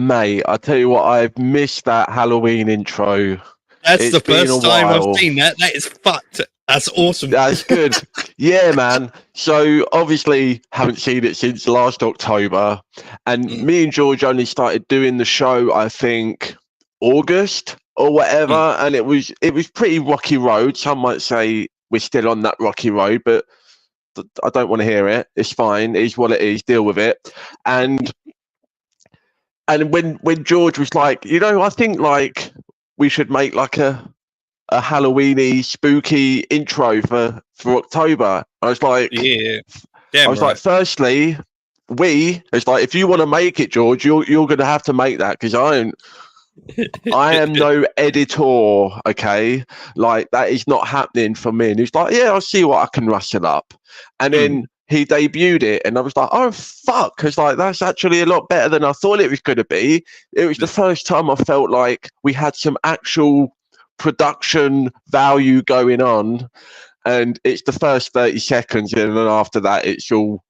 Mate, I tell you what, I've missed that Halloween intro. That's It's the been a first time I've while. seen that. That is fucked. That's awesome. That's good. Yeah, man. So obviously haven't seen it since last October. And me and George only started doing the show, I think, August or whatever. And it was pretty rocky road. Some might say we're still on that rocky road, but I don't want to hear it. It's fine. It is what it is. Deal with it. And when George was like, I think like we should make like a Halloweeny spooky intro for October. I was like, yeah, damn like, firstly, it's like, if you want to make it, George, you're going to have to make that, because I am no editor. Okay, like that is not happening for me. And he's like, yeah, I'll see what I can rustle up. And then he debuted it, and I was like, oh fuck, because like that's actually a lot better than I thought it was going to be. It was the first time I felt like we had some actual production value going on, and it's the first 30 seconds, and then after that it's all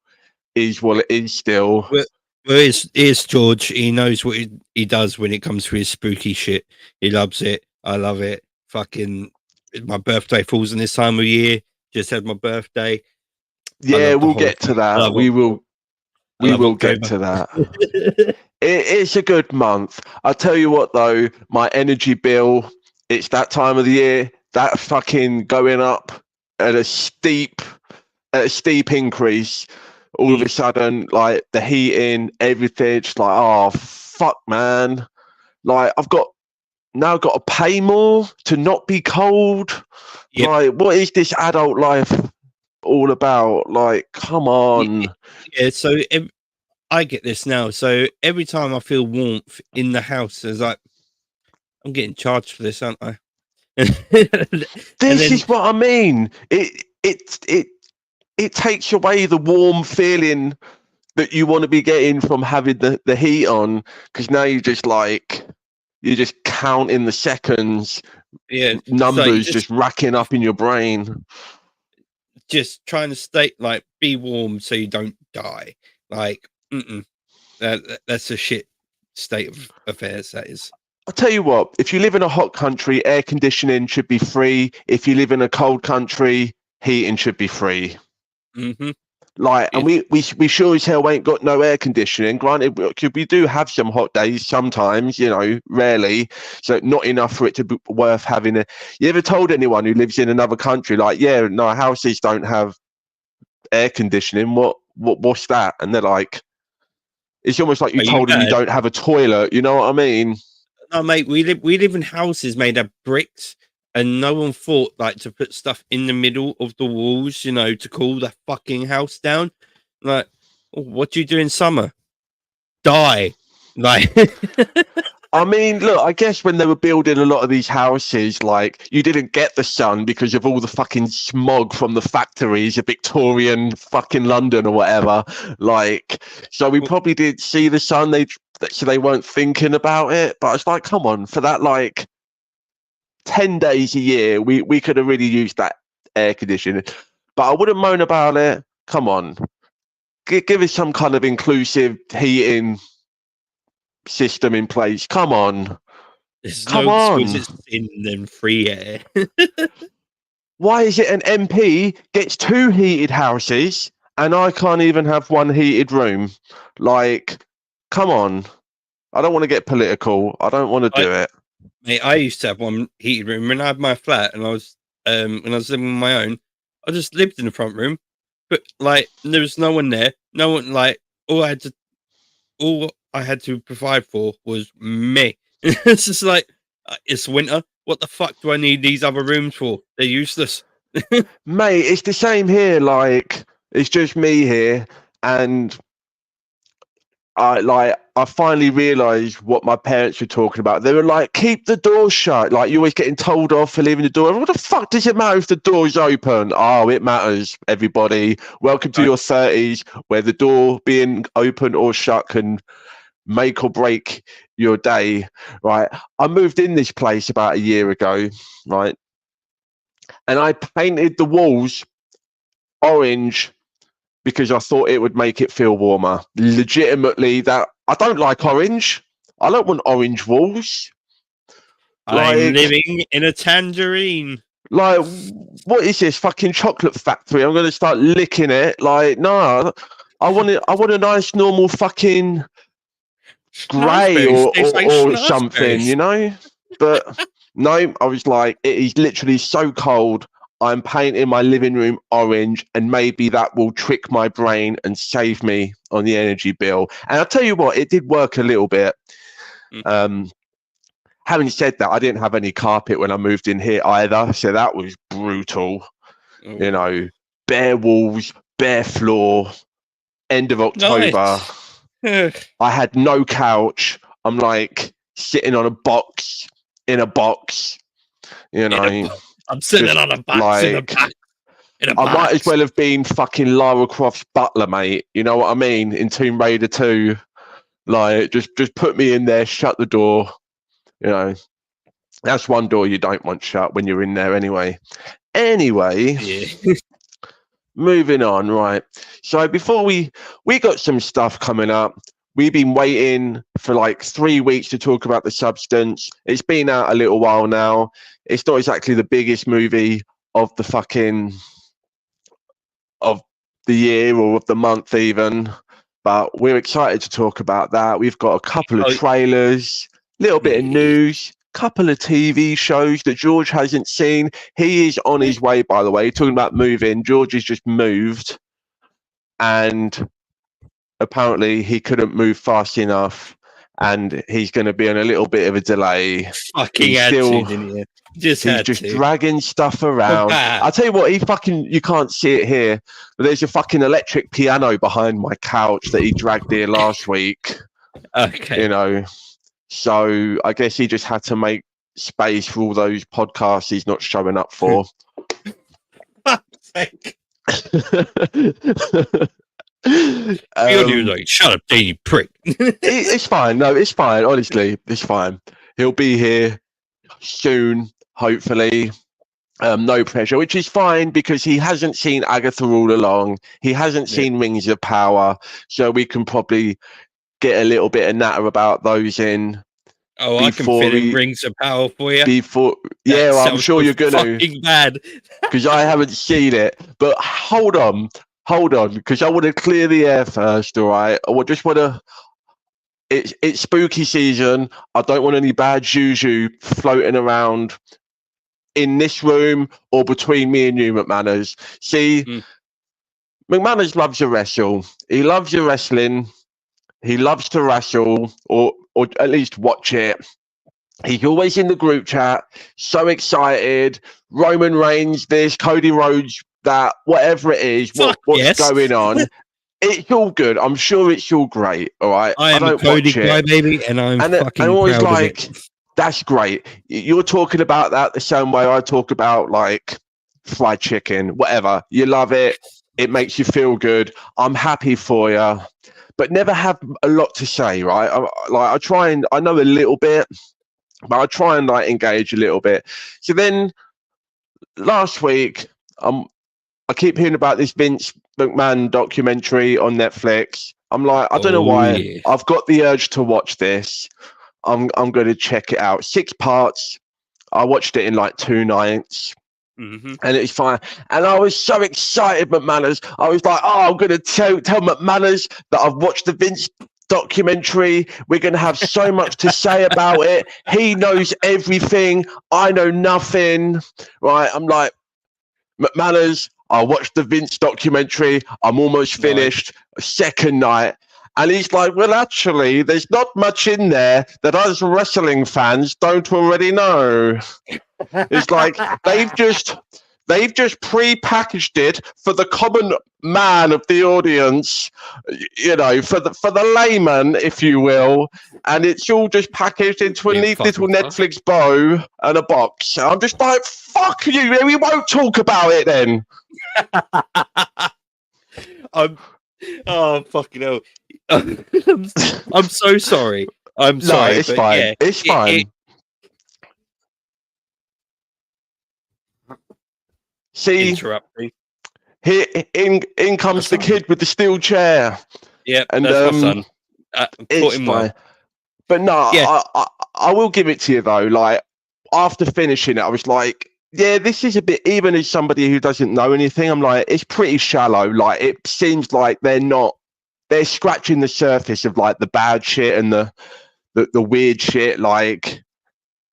is what it is still. Well, here's George. He knows what he does when it comes to his spooky shit. He loves it. I love it. Fucking, my birthday falls in this time of year. Just had my birthday. Yeah, we'll get to that. We will get to that. It's a good month. I'll tell you what though, my energy bill, it's that time of the year, that fucking going up at a steep increase. All of a sudden, like the heating, everything, it's like, oh fuck, man. Like I've got to pay more to not be cold. Yep. Like, what is this adult life all about? Like, come on. Yeah, so I get this now. So every time I feel warmth in the house, it's like, I'm getting charged for this, aren't I? This is what I mean. It takes away the warm feeling that you want to be getting from having the heat on, because now you're just counting the seconds. Yeah, numbers just racking up in your brain. Just trying to stay like, be warm so you don't die. Like, that's a shit state of affairs. That is. I'll tell you what, if you live in a hot country, air conditioning should be free. If you live in a cold country, heating should be free. Like, and we sure as hell ain't got no air conditioning. Granted, we do have some hot days sometimes, rarely, so not enough for it to be worth having. You ever told anyone who lives in another country, like, yeah, no, houses don't have air conditioning, what's that? And they're like, it's almost like you told them you don't have a toilet. You know what I mean? No, mate, we live in houses made of bricks, and no one thought like to put stuff in the middle of the walls, to cool the fucking house down. Like, what do you do in summer? Die. Like, I mean, look, I guess when they were building a lot of these houses, like, you didn't get the sun because of all the fucking smog from the factories of Victorian fucking London or whatever. Like, so we probably did see the sun. So they weren't thinking about it. But it's like, come on, for that, like, 10 days a year, we could have really used that air conditioning. But I wouldn't moan about it. Come on, give us some kind of inclusive heating system in place. Come on. Come on. In them free air. Why is it an MP gets 2 heated houses and I can't even have 1 heated room? Like, come on. I don't want to get political. I don't want to do it. Mate, I used to have 1 heated room when I had my flat, and I was when I was living on my own. I just lived in the front room, but like there was no one there. No one, like, all I had to provide for was me. It's just like, it's winter. What the fuck do I need these other rooms for? They're useless. Mate, it's the same here. Like, it's just me here, and I finally realised what my parents were talking about. They were like, keep the door shut. Like, you're always getting told off for leaving the door. What the fuck does it matter if the door's open? Oh, it matters, everybody. Welcome to your 30s, where the door being open or shut can make or break your day, right? I moved in this place about a year ago, right? And I painted the walls orange because I thought it would make it feel warmer. Legitimately, that I don't like orange. I don't want orange walls. I'm living in a tangerine. Like, what is this fucking chocolate factory? I'm gonna start licking it. Like, no, I want it. I want a nice, normal fucking grey or something, you know. But no, I was like, it is literally so cold. I'm painting my living room orange, and maybe that will trick my brain and save me on the energy bill. And I'll tell you what, it did work a little bit. Having said that, I didn't have any carpet when I moved in here either, so that was brutal. You know, bare walls, bare floor. End of October. Nice. I had no couch. I'm like sitting on a box in a box. You know, I'm sitting on a box like, in a box. I might as well have been fucking Lara Croft's butler, mate. You know what I mean? In Tomb Raider 2. Like, just put me in there, shut the door. You know, that's one door you don't want shut when you're in there anyway. Anyway, moving on, right. So before we got some stuff coming up. We've been waiting for like 3 weeks to talk about The Substance. It's been out a little while now. It's not exactly the biggest movie of the year or of the month even, but we're excited to talk about that. We've got a couple of trailers, little bit of news, couple of TV shows that George hasn't seen. He is on his way, by the way. Talking about moving, George has just moved, and apparently he couldn't move fast enough, and he's going to be on a little bit of a delay. Fucking attitude, didn't you? He's just dragging stuff around. I'll tell you what, you can't see it here, but there's a fucking electric piano behind my couch that he dragged here last week. Okay. You know, so I guess he just had to make space for all those podcasts he's not showing up for. Fuck's sake. You're like, shut up, you prick. It's fine. No, it's fine. Honestly, it's fine. He'll be here soon, hopefully. No pressure, which is fine because he hasn't seen Agatha all along. He hasn't seen Rings of Power, so we can probably get a little bit of natter about those in. Oh, I can fit in Rings of Power for you. I'm sure you're gonna. Fucking bad. Because I haven't seen it. But hold on, because I want to clear the air first. All right, I just want to. It's spooky season. I don't want any bad juju floating around in this room or between me and you, McManus. See, McManus loves to wrestle. He loves your wrestling. He loves to wrestle, or at least watch it. He's always in the group chat, so excited. Roman Reigns, this, Cody Rhodes, that, whatever it is, what's going on. It's all good. I'm sure it's all great. All right. I am a Cody guy, baby, and I'm fucking always proud like, of it. That's great. You're talking about that the same way I talk about like fried chicken, whatever. You love it. It makes you feel good. I'm happy for you, but never have a lot to say, right? I know a little bit, but I try and like engage a little bit. So then last week, I keep hearing about this Vince McMahon documentary on Netflix. I'm like, I don't know why. Yeah. I've got the urge to watch this. I'm going to check it out. 6 parts. I watched it in like 2 nights. And it's fine. And I was so excited, McManus. I was like, I'm going to tell McManus that I've watched the Vince documentary. We're going to have so much to say about it. He knows everything. I know nothing. Right? I'm like, McManus, I watched the Vince documentary. I'm almost finished. Second night. And he's like, well, actually, there's not much in there that us wrestling fans don't already know. It's like they've just pre-packaged it for the common man of the audience, you know, for the layman, if you will, and it's all just packaged into a neat little Netflix bow and a box. And I'm just like, fuck you, we won't talk about it then. Oh fucking hell! I'm so sorry. I'm sorry. No, it's fine. Yeah, it's fine. See, interrupting. Here, in comes the kid with the steel chair. Yeah, and that's my son. It's fine. But no, Yeah. I will give it to you though. Like after finishing it, I was like, yeah, this is a bit. Even as somebody who doesn't know anything, I'm like, it's pretty shallow. Like it seems like they're scratching the surface of like the bad shit and the weird shit. Like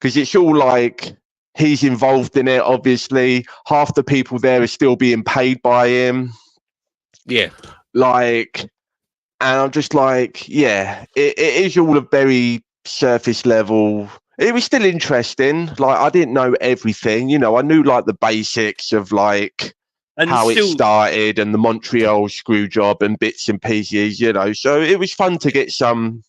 because it's all like he's involved in it. Obviously, half the people there are still being paid by him. Yeah. Like. And I'm just like, yeah, it is all a very surface level. It was still interesting. Like, I didn't know everything. You know, I knew like the basics of like how it started and the Montreal screw job and bits and pieces, you know. So it was fun to get some.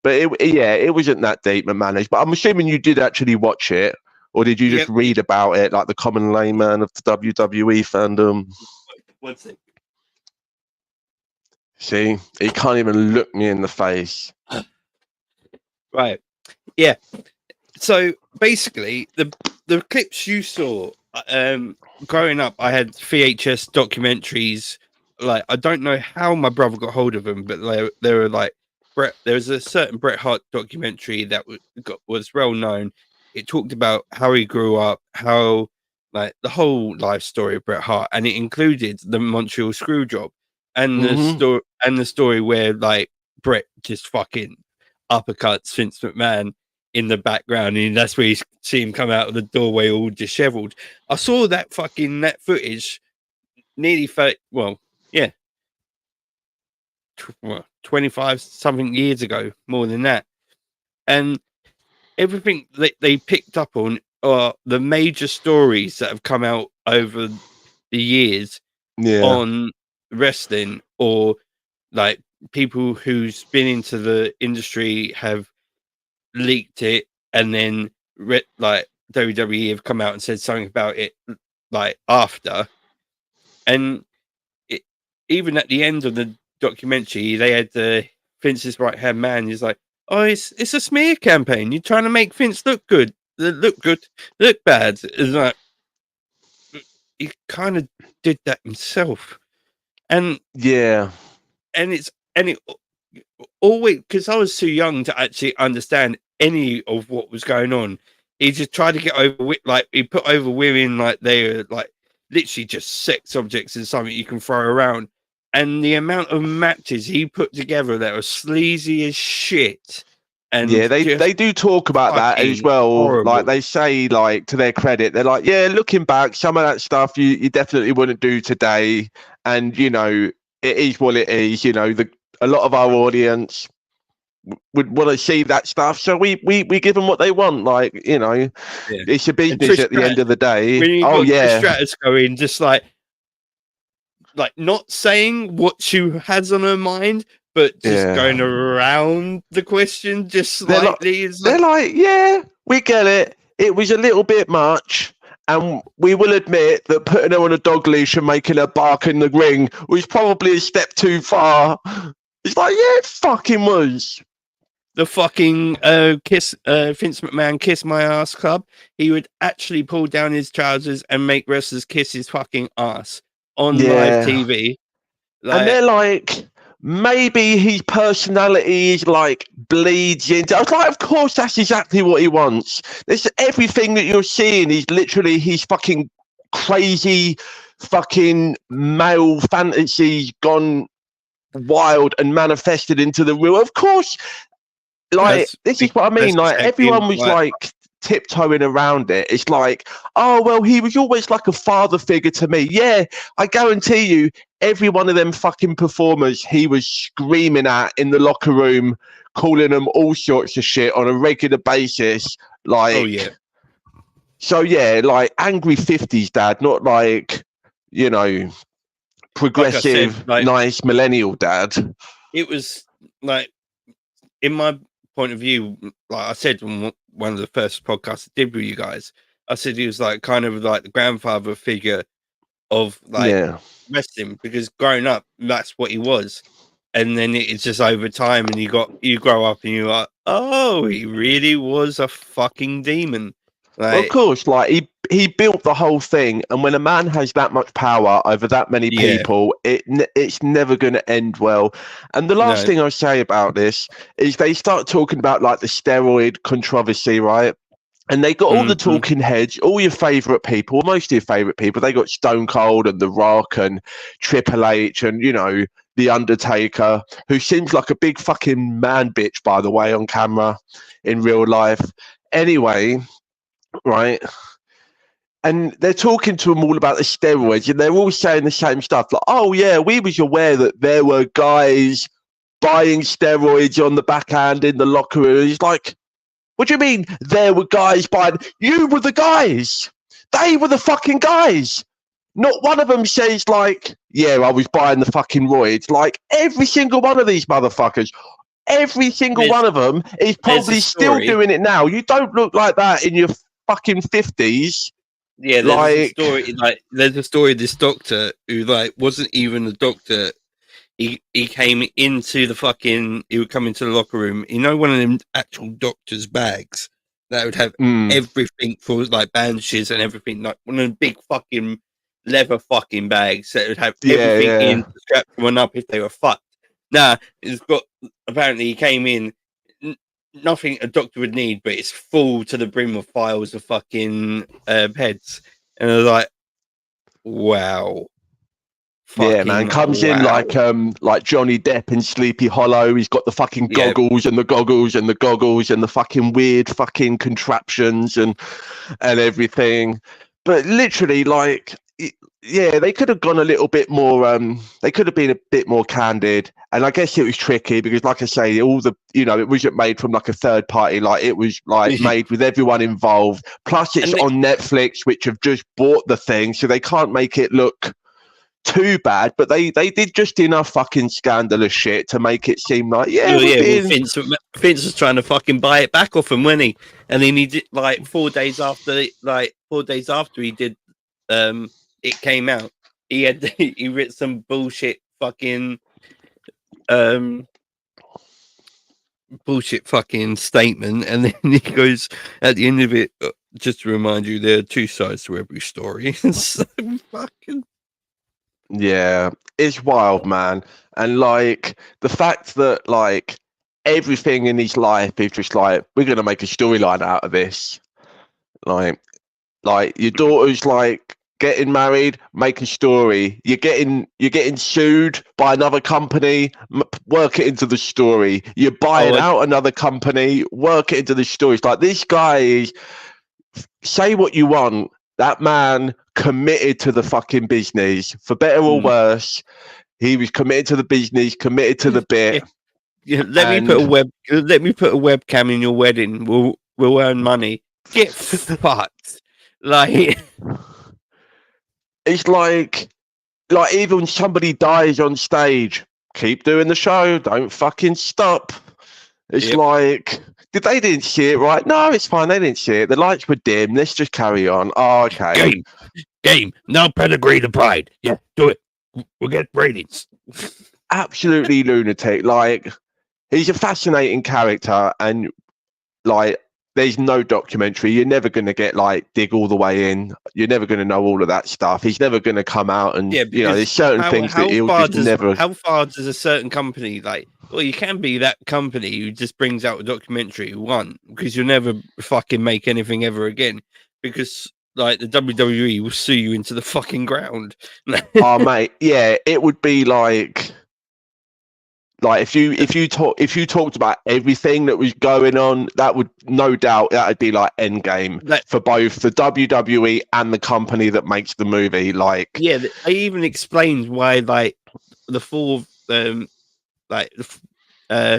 But it wasn't that deep and managed. But I'm assuming you did actually watch it, or did you just read about it like the common layman of the WWE fandom? One second. See, he can't even look me in the face. Right. Yeah. So basically, the clips you saw, growing up, I had VHS documentaries. Like, I don't know how my brother got hold of them, but they were like there was a certain Bret Hart documentary that was well known. It talked about how he grew up, how like the whole life story of Bret Hart, and it included the Montreal screw job and the story where like Bret just fucking uppercuts Vince McMahon in the background, and that's where you see him come out of the doorway all disheveled. I saw that footage nearly 25 something years ago, more than that. And everything that they picked up on are the major stories that have come out over the years on wrestling, or like people who's been into the industry have leaked it, and then like WWE have come out and said something about it like after. And even at the end of the documentary, they had Vince's right hand man. He's like, "Oh, it's a smear campaign. You're trying to make Vince look good, look bad." It's like he kind of did that himself, and it always, because I was too young to actually understand any of what was going on. He just tried to get over, like he put over women like they're like literally just sex objects and something you can throw around. And the amount of matches he put together that were sleazy as shit. And yeah, they do talk about that as well. Horrible. Like they say, like to their credit, they're like, yeah, looking back, some of that stuff you definitely wouldn't do today. And you know, it is what it is. You know, a lot of our audience would want to see that stuff, so we give them what they want. Like, you know, it's a business at the end of the day. When you got Stratus going, just like not saying what she has on her mind, but just going around the question just slightly. They're like, yeah, we get it. It was a little bit much. And we will admit that putting her on a dog leash and making her bark in the ring was probably a step too far. It's like, yeah, it fucking was. The fucking Vince McMahon Kiss My Ass Club. He would actually pull down his trousers and make wrestlers kiss his fucking ass on live TV. And they're like, maybe his personality is like bleeds into. I was like, of course, that's exactly what he wants. There's everything that you're seeing is literally his fucking crazy fucking male fantasies gone wild and manifested into the real. Of course, like this is what I mean. Like everyone was like tiptoeing around it. It's like, oh well, he was always like a father figure to me. Yeah, I guarantee you, every one of them fucking performers he was screaming at in the locker room, calling them all sorts of shit on a regular basis. Like, so yeah, like angry 50s dad, not like, you know, progressive, like, nice millennial dad. It was like, in my point of view, like I said on one of the first podcasts I did with you guys, I said he was like kind of like the grandfather figure of like wrestling, because growing up that's what he was. And then it's just over time, and you grow up and you're like, oh, he really was a fucking demon. Like, well, of course, like he built the whole thing, and when a man has that much power over that many people, it's never going to end well. And the last thing I'll say about this is they start talking about like the steroid controversy, right? And they got all the talking heads, all your favourite people, most of your favourite people. They got Stone Cold and The Rock and Triple H and, you know, The Undertaker, who seems like a big fucking man bitch, by the way, on camera in real life. Anyway, right? And they're talking to them all about the steroids, and they're all saying the same stuff. Like, oh, yeah, we was aware that there were guys buying steroids on the backhand in the locker room. It's like, what do you mean there were guys buying? You were the guys. They were the fucking guys. Not one of them says like, yeah, I was buying the fucking roids. Like every single one of these motherfuckers, every single one of them is probably still doing it now. You don't look like that in your fucking 50s. Yeah, there's a story of this doctor who like wasn't even a doctor. He came into the fucking. He would come into the locker room. You know, one of them actual doctor's bags that would have everything for like bandages and everything. Like one of the big fucking leather fucking bags that would have everything in to strap someone up if they were fucked. Nah, it's got. Apparently, he came in. Nothing a doctor would need, but it's full to the brim of files of fucking heads, and I was like, wow. Yeah, man, comes in like Johnny Depp in Sleepy Hollow. He's got the fucking goggles and the goggles and the goggles and the fucking weird fucking contraptions and everything. But literally, like, yeah, they could have gone a little bit more. They could have been a bit more candid. And I guess it was tricky because, like I say, all the, you know, it wasn't made from like a third party. Like it was like made with everyone involved. Plus, it's on Netflix, which have just bought the thing, so they can't make it look too bad, but they did just enough fucking scandalous shit to make it seem like Vince was trying to fucking buy it back off him, wasn't he? And then he did like 4 days after he did it came out, he wrote some bullshit fucking statement, and then he goes at the end of it, just to remind you, there are two sides to every story. So fucking yeah, it's wild, man. And like the fact that like everything in his life is just like, we're gonna make a storyline out of this. Like your daughter's like getting married, make a story. You're getting sued by another company, work it into the story. You're buying out another company, work it into the story. It's like this guy is, say what you want, that man committed to the fucking business, for better or worse. He was committed to the business, committed to the bit. Yeah, let me put a webcam in your wedding. We'll earn money. Get fucked. Like it's like even when somebody dies on stage, keep doing the show. Don't fucking stop. It's like, they didn't see it, right? No, it's fine. They didn't see it. The lights were dim. Let's just carry on. Oh, okay. Game. No pedigree to pride. Yeah, do it. We'll get ratings. Absolutely lunatic. Like, he's a fascinating character, and like, there's no documentary. You're never going to get like dig all the way in. You're never going to know all of that stuff. He's never going to come out and, you know, there's certain things that he'll just never. How far does a certain company like? Well, you can be that company who just brings out a documentary, one, because you'll never fucking make anything ever again, because like the WWE will sue you into the fucking ground. Oh, mate, yeah, it would be like if you talked about everything that was going on, that would no doubt that'd be like Endgame for both the WWE and the company that makes the movie. Like, yeah, I even explained why like the four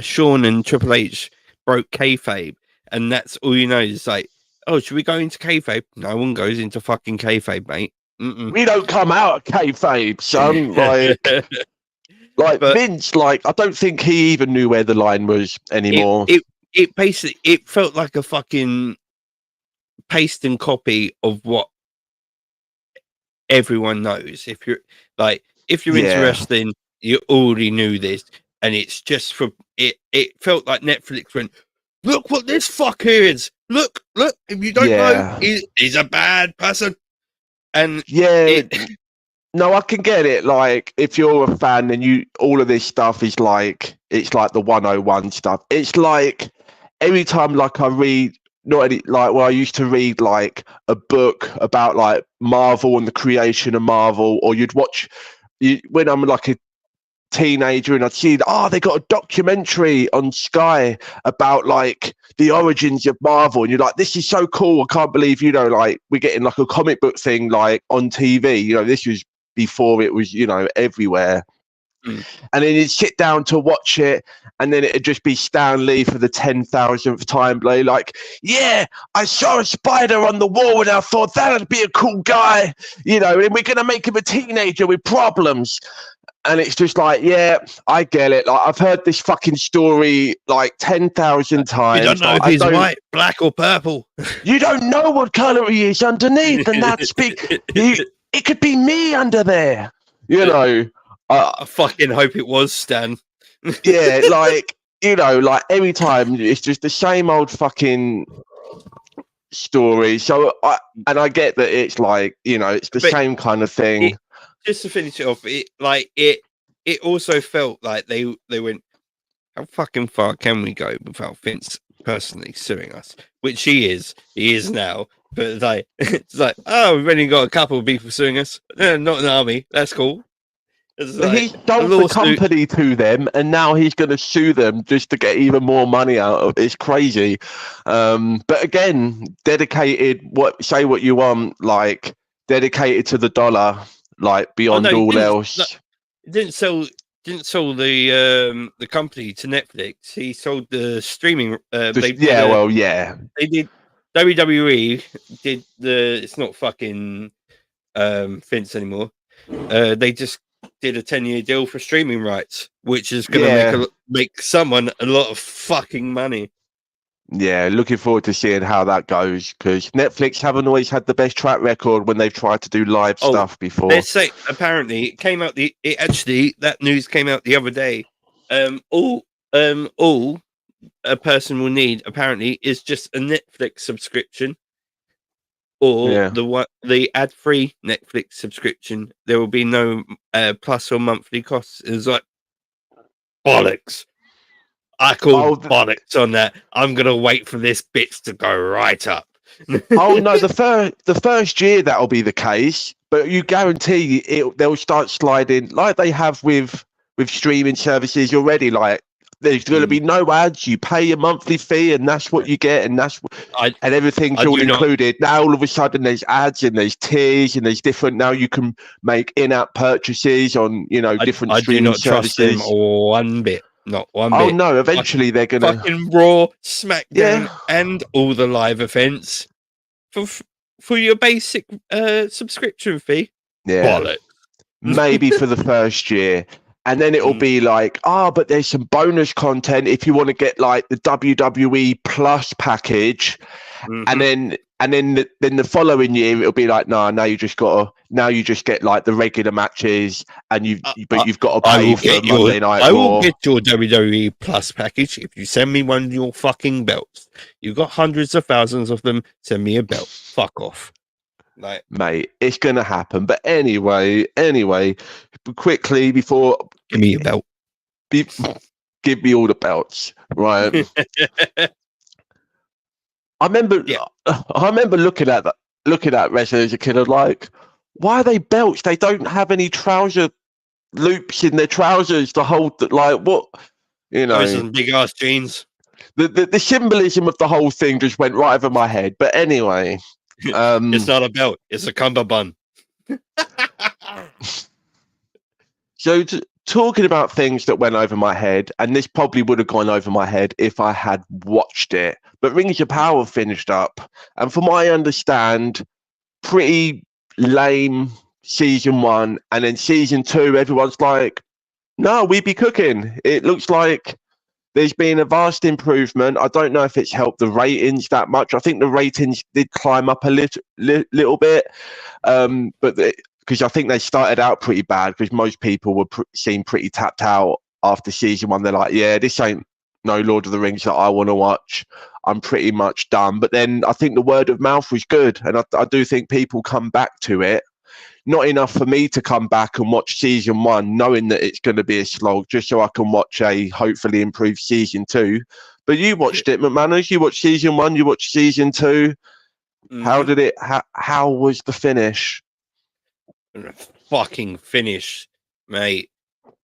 Sean and Triple H broke kayfabe, and that's all you know is like, oh, should we go into kayfabe? No one goes into fucking kayfabe, mate. We don't come out of kayfabe, son. Like but Vince, like I don't think he even knew where the line was anymore. It basically felt like a fucking paste and copy of what everyone knows. If you're into wrestling, you already knew this, and it's just for it. It felt like Netflix went, look what this fucker is. Look. If you don't know, he's a bad person. And no, I can get it. Like, if you're a fan, then all of this stuff is like, it's like the 101 stuff. It's like every time, like, I read, I used to read like a book about like Marvel and the creation of Marvel, or you'd watch when I'm like a teenager and I'd see they got a documentary on Sky about like the origins of Marvel, and you're like, this is so cool. I can't believe, like, we're getting like a comic book thing like on TV. This was before it was, everywhere. And then you'd sit down to watch it, and then it'd just be Stan Lee for the 10,000th time, like, yeah, I saw a spider on the wall and I thought that'd be a cool guy, and we're gonna make him a teenager with problems. And it's just like, yeah, I get it. Like, I've heard this fucking story like 10,000 times. You don't know if he's white, black, or purple. You don't know what color he is underneath, and that's big. It could be me under there, I fucking hope it was Stan. Yeah, like, like every time it's just the same old fucking story. So I get that it's like, it's the same kind of thing. Just to finish it off, it also felt like they went, how fucking far can we go without Vince personally suing us? Which he is now. But it's like, oh, we've only got a couple of people suing us, not an army. That's cool. He sold the company to them, and now he's going to sue them just to get even more money out of it. It's crazy. But again, dedicated. Say what you want, like, dedicated to the dollar. Like, beyond all else. It didn't sell the company to Netflix. He sold the streaming. They did. WWE did it's not fucking Vince anymore. They just did a 10-year deal for streaming rights, which is going to make someone a lot of fucking money. Yeah, looking forward to seeing how that goes, because Netflix haven't always had the best track record when they've tried to do live stuff before. Let's say, apparently, it came out that news came out the other day. All a person will need apparently is just a Netflix subscription, or the ad-free Netflix subscription. There will be no plus or monthly costs. It's like bollocks. I call bollocks on that. I'm gonna wait for this bitch to go right up. Oh no, the first year that'll be the case, but you guarantee they'll start sliding like they have with streaming services already. Like, there's going to be no ads. You pay a monthly fee, and that's what you get, and and everything's all included. Now all of a sudden there's ads, and there's tiers, and there's different. Now you can make in-app purchases on different streaming services. I do not trust them one bit. Not one bit. Oh no! Eventually they're gonna fucking Raw, SmackDown, and all the live events for your basic subscription fee. Yeah, bollocks. Maybe for the first year, and then it'll be like, but there's some bonus content if you want to get like the WWE Plus package, and then the following year it'll be like, no, now you just get like the regular matches, and you've got to pay for Monday Night Raw. I will get your WWE Plus package if you send me one of your fucking belts. You've got hundreds of thousands of them. Send me a belt. Fuck off. Like, mate, it's gonna happen. But anyway, quickly before, give me your belt. Give me all the belts, right? I remember looking at wrestling as a kid. I'm like, why are they belts? They don't have any trouser loops in their trousers to hold the, like, what, some big ass jeans. The symbolism of the whole thing just went right over my head. But anyway, it's not a belt; it's a cummerbund. So talking about things that went over my head, and this probably would have gone over my head if I had watched it, but Rings of Power finished up, and from what I understand, pretty lame season 1, and then season 2, everyone's like, no, we be cooking. It looks like there's been a vast improvement. I don't know if it's helped the ratings that much. I think the ratings did climb up a little bit, but because I think they started out pretty bad, because most people seemed pretty tapped out after season 1. They're like, yeah, this ain't no Lord of the Rings that I want to watch. I'm pretty much done. But then I think the word of mouth was good, and I do think people come back to it. Not enough for me to come back and watch season 1, knowing that it's going to be a slog, just so I can watch a hopefully improved season 2. But you watched it, McManus. You watched season 1. You watched season 2. Mm-hmm. How did it? How was the finish? Fucking finish, mate.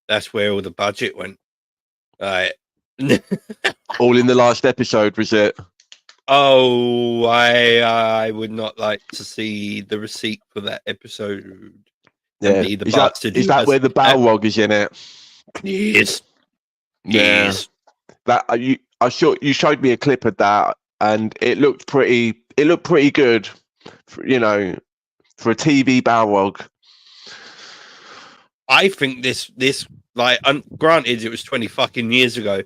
That's where all the budget went. Right. All in the last episode, was it? Oh, I would not like to see the receipt for that episode. Yeah, is that where the Balrog is in it? Yes. Yeah. That you showed me a clip of that, and it looked pretty good, for a TV Balrog. I think this like, granted, it was 20 fucking years ago,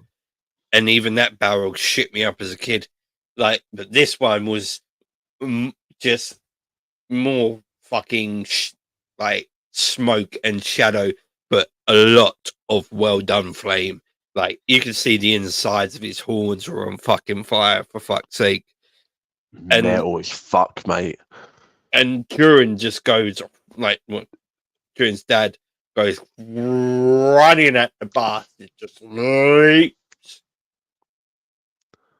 and even that Balrog shit me up as a kid. Like, but this one was just more fucking like smoke and shadow, but a lot of well done flame. Like, you can see the insides of his horns were on fucking fire, for fuck's sake. And they're always fuck, mate. And Durin just goes like, Durin's dad goes running at the bastard, just like,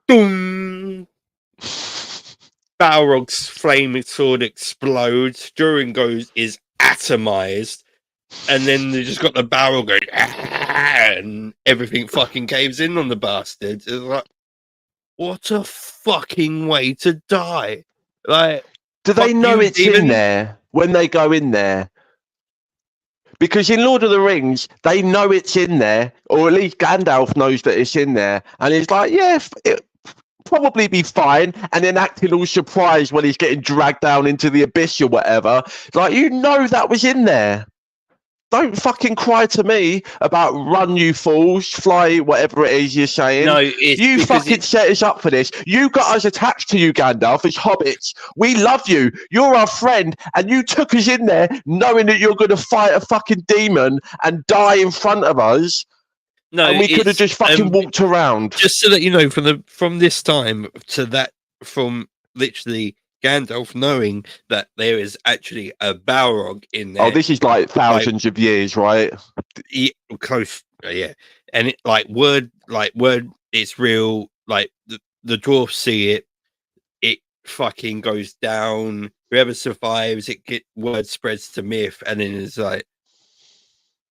boom. Balrog's flaming sword explodes. Durin is atomized, and then they just got the Balrog going, and everything fucking caves in on the bastard. It's like, what a fucking way to die! Like, do they know it's in there when they go in there? Because in Lord of the Rings, they know it's in there, or at least Gandalf knows that it's in there, and he's like, yeah, it probably be fine, and then acting all surprised when he's getting dragged down into the abyss or whatever. Like, that was in there. Don't fucking cry to me about run, you fools, fly, whatever it is you're saying. No, you fucking set us up for this. You got us attached to you, Gandalf, as hobbits. We love you. You're our friend, and you took us in there knowing that you're going to fight a fucking demon and die in front of us. No, and we could have just fucking walked around. Just so that you know, from this time to that, from literally Gandalf knowing that there is actually a Balrog in there. Oh, this is like thousands of years, right? Yeah, close, yeah. And it word, it's real. Like the dwarfs see it, it fucking goes down. Whoever survives, word spreads to myth, and then it's like,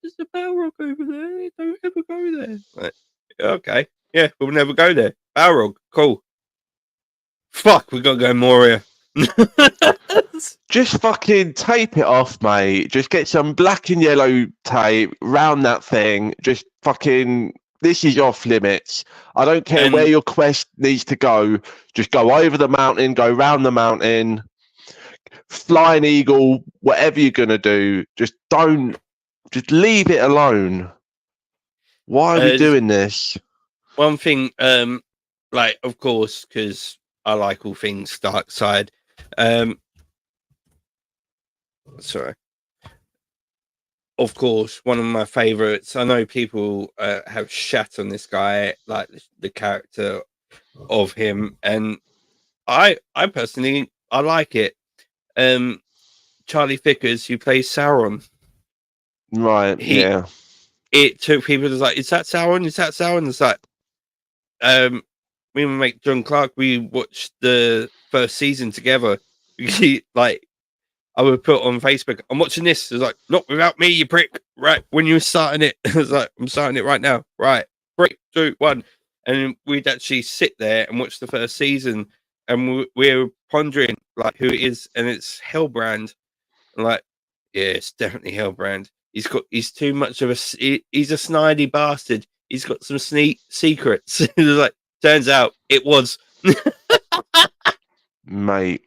there's a Balrog over there. Don't ever go there. Like, okay, yeah, we'll never go there. Balrog, cool. Fuck, we gotta go Moria. Just fucking tape it off, mate. Just get some black and yellow tape round that thing. Just fucking, this is off limits. I don't care where your quest needs to go. Just go over the mountain, go round the mountain, fly an eagle, whatever you're gonna do. Just leave it alone. Why are we doing this? One thing, of course, because I like all things dark side. Sorry. Of course, one of my favorites. I know people have shat on this guy, like the character of him, and I personally I like it. Charlie Vickers, who plays Sauron, right? Yeah. It took people to like, is that Sauron? Is that Sauron? It's like, me and my mate John Clark, we watched the first season together. Like, I would put on Facebook, I'm watching this. It's like, not without me, you prick. Right, when you were starting it, I was like, I'm starting it right now. Right, 3, 2, 1. And we'd actually sit there and watch the first season, and we're pondering like who it is, and it's Hellbrand. I'm like, yeah, it's definitely Hellbrand. He's too much of he's a snidey bastard. He's got some secrets. It was like, turns out it was. Mate,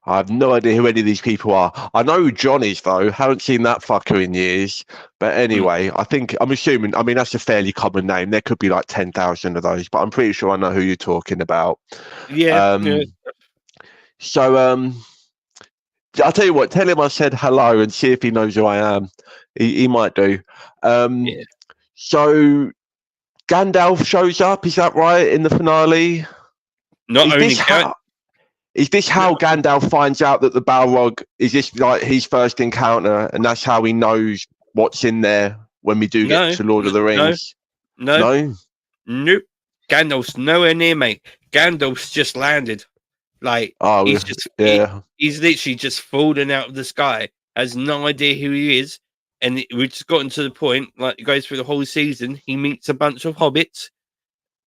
I have no idea who any of these people are. I know who John is, though. Haven't seen that fucker in years. But anyway, I'm assuming, I mean, that's a fairly common name. There could be like 10,000 of those, but I'm pretty sure I know who you're talking about. Yeah. So, I'll tell you what, tell him I said hello and see if he knows who I am. He might do. Yeah. So, Gandalf shows up. Is that right in the finale? Is this how Gandalf finds out that the Balrog is this like his first encounter, and that's how he knows what's in there when we do get to Lord of the Rings? No. Nope. Gandalf's nowhere near, mate. Gandalf's just landed. Like he's literally just fallen out of the sky. Has no idea who he is, and we've just gotten to the point. Like it goes through the whole season. He meets a bunch of hobbits,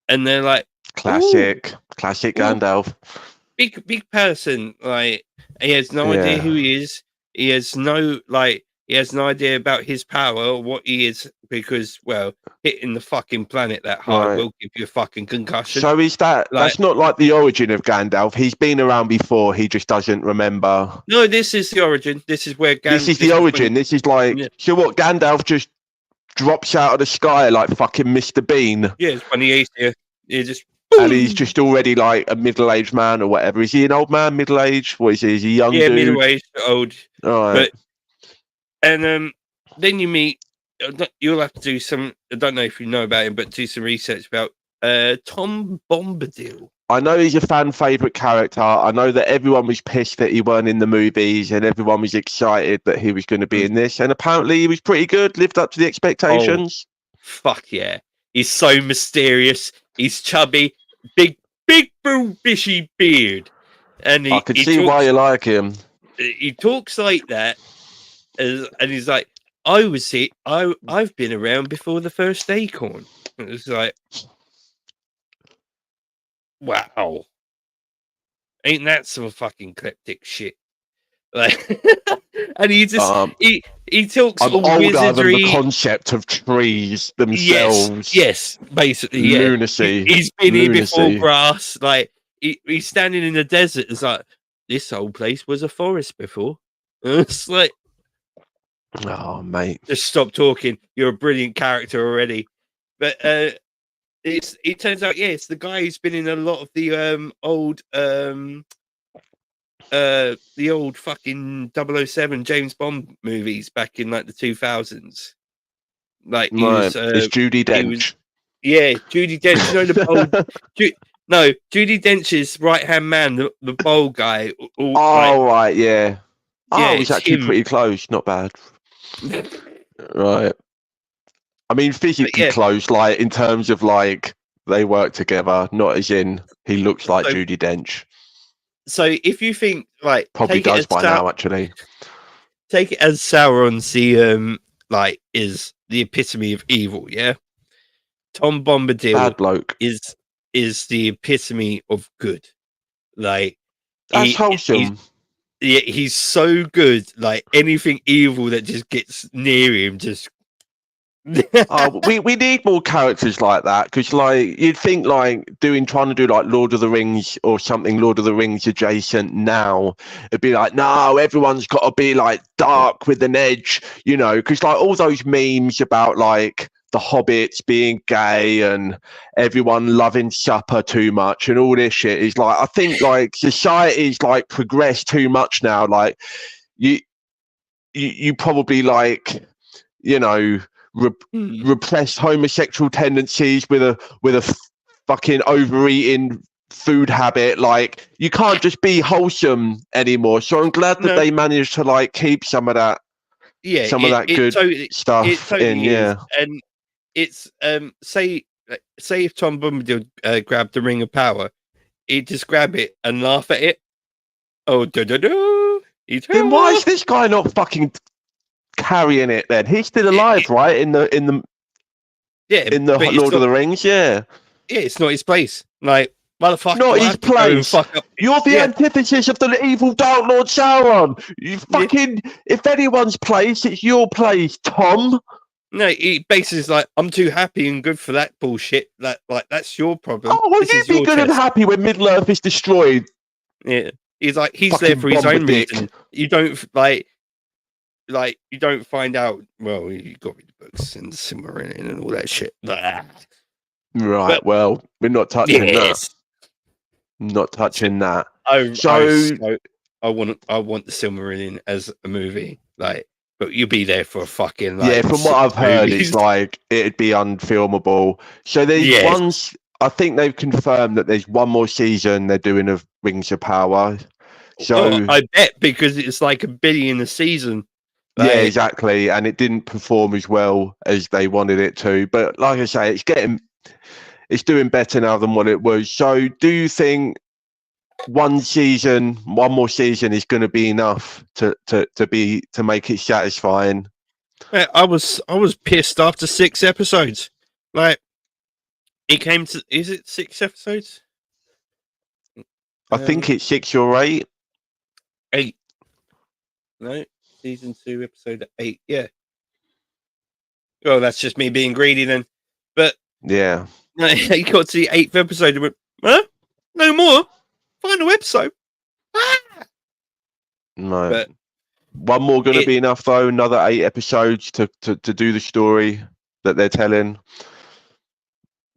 and they're like classic Gandalf. Big person. Like he has no idea who he is. He has no idea about his power or what he is, because hitting the fucking planet that hard will give you a fucking concussion. So is that's not like the origin of Gandalf? He's been around before, he just doesn't remember. No, this is the origin. This is where this is the origin. This is like so what Gandalf just drops out of the sky like fucking Mr. Bean. Yeah, it's when he just and he's just already like a middle-aged man or whatever. Is he an old man, middle-aged? What is he? Is he young? Yeah, middle-aged, old. All right. And then you meet. You'll have to do some. I don't know if you know about him, but do some research about Tom Bombadil. I know he's a fan favorite character. I know that everyone was pissed that he weren't in the movies, and everyone was excited that he was going to be in this. And apparently, he was pretty good. Lived up to the expectations. Oh, fuck yeah! He's so mysterious. He's chubby, big bushy beard, and I can see why you like him. He talks like that, and he's like, I've been around before the first acorn. It's like, wow, ain't that some fucking cryptic shit? Like, and he just he talks I'm all older wizardry. than the concept of trees themselves. Yes, basically, lunacy. He's been here before grass. Like he's standing in the desert. It's like, this whole place was a forest before. It's like, oh mate, just stop talking. You're a brilliant character already. But it turns out, it's the guy who's been in a lot of the old fucking 007 James Bond movies back in like the 2000s. Like it's Judi Dench. Judi Dench. You know the bold. Judi Dench's right hand man, the bold guy. Right, yeah. Oh, he's actually pretty close. Not bad. Right. I mean, physically close, like in terms of like they work together, not as in he looks like Judi Dench. So if you think like probably does by now, actually. Take it as Sauron's is the epitome of evil, yeah. Tom Bombadil, bad bloke, is the epitome of good. Like that's wholesome. He's so good. Like anything evil that just gets near him, just. We need more characters like that, because like you'd think like trying to do like Lord of the Rings or something Lord of the Rings adjacent now, it'd be like, no, everyone's got to be like dark with an edge, you know, because like all those memes about like the hobbits being gay and everyone loving supper too much and all this shit is like, I think like society's like progressed too much now. Like you probably like, you know, repressed homosexual tendencies with a fucking overeating food habit. Like you can't just be wholesome anymore. So I'm glad that they managed to like keep some of that, some of that good stuff in. Yeah, and it's say if Tom Bombadil grabbed the Ring of Power, he'd just grab it and laugh at it. Oh, then why is this guy not fucking carrying it then? He's still alive, right? In the Lord of the Rings, it's not his place. Like, motherfucker, not his place. You're the antithesis of the evil Dark Lord Sauron. You fucking, if anyone's place, it's your place, Tom. No, he basically is like, I'm too happy and good for that bullshit. That's your problem. Oh, well, you'd be good and happy when Middle Earth is destroyed. Yeah, he's like, he's fucking there for his own reason. You don't you don't find out. Well, you got read the books and the Silmarillion and all that shit. Right. But, well, we're not touching that. Not touching that. I want the Silmarillion as a movie. Like, but you'll be there for a fucking from what I've heard, it's like it'd be unfilmable. So there's ones. I think they've confirmed that there's one more season they're doing of Rings of Power. So I bet, because it's like $1 billion a season. Yeah, exactly. And it didn't perform as well as they wanted it to. But like I say, it's doing better now than what it was. So do you think one more season is going to be enough to make it satisfying? I was pissed after 6 episodes. Like, it came to, is it 6 episodes? I think it's 6 or 8. 8. No, season 2, episode 8. Yeah. Well, that's just me being greedy then. But yeah, you got to the 8th episode and went, huh? No more. Final episode. Ah! No. But one more going to be enough, though. Another 8 episodes to do the story that they're telling.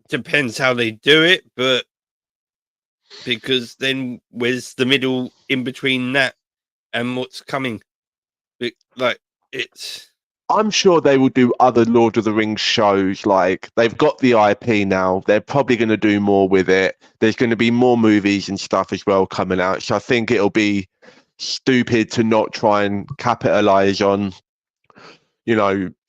Depends how they do it, but because then where's the middle in between that and what's coming? Like, it's... I'm sure they will do other Lord of the Rings shows. Like, they've got the IP now. They're probably going to do more with it. There's going to be more movies and stuff as well coming out. So I think it'll be stupid to not try and capitalize on,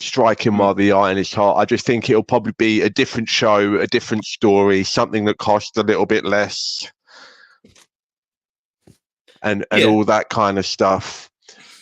striking while the iron is hot. I just think it'll probably be a different show, a different story, something that costs a little bit less, and all that kind of stuff.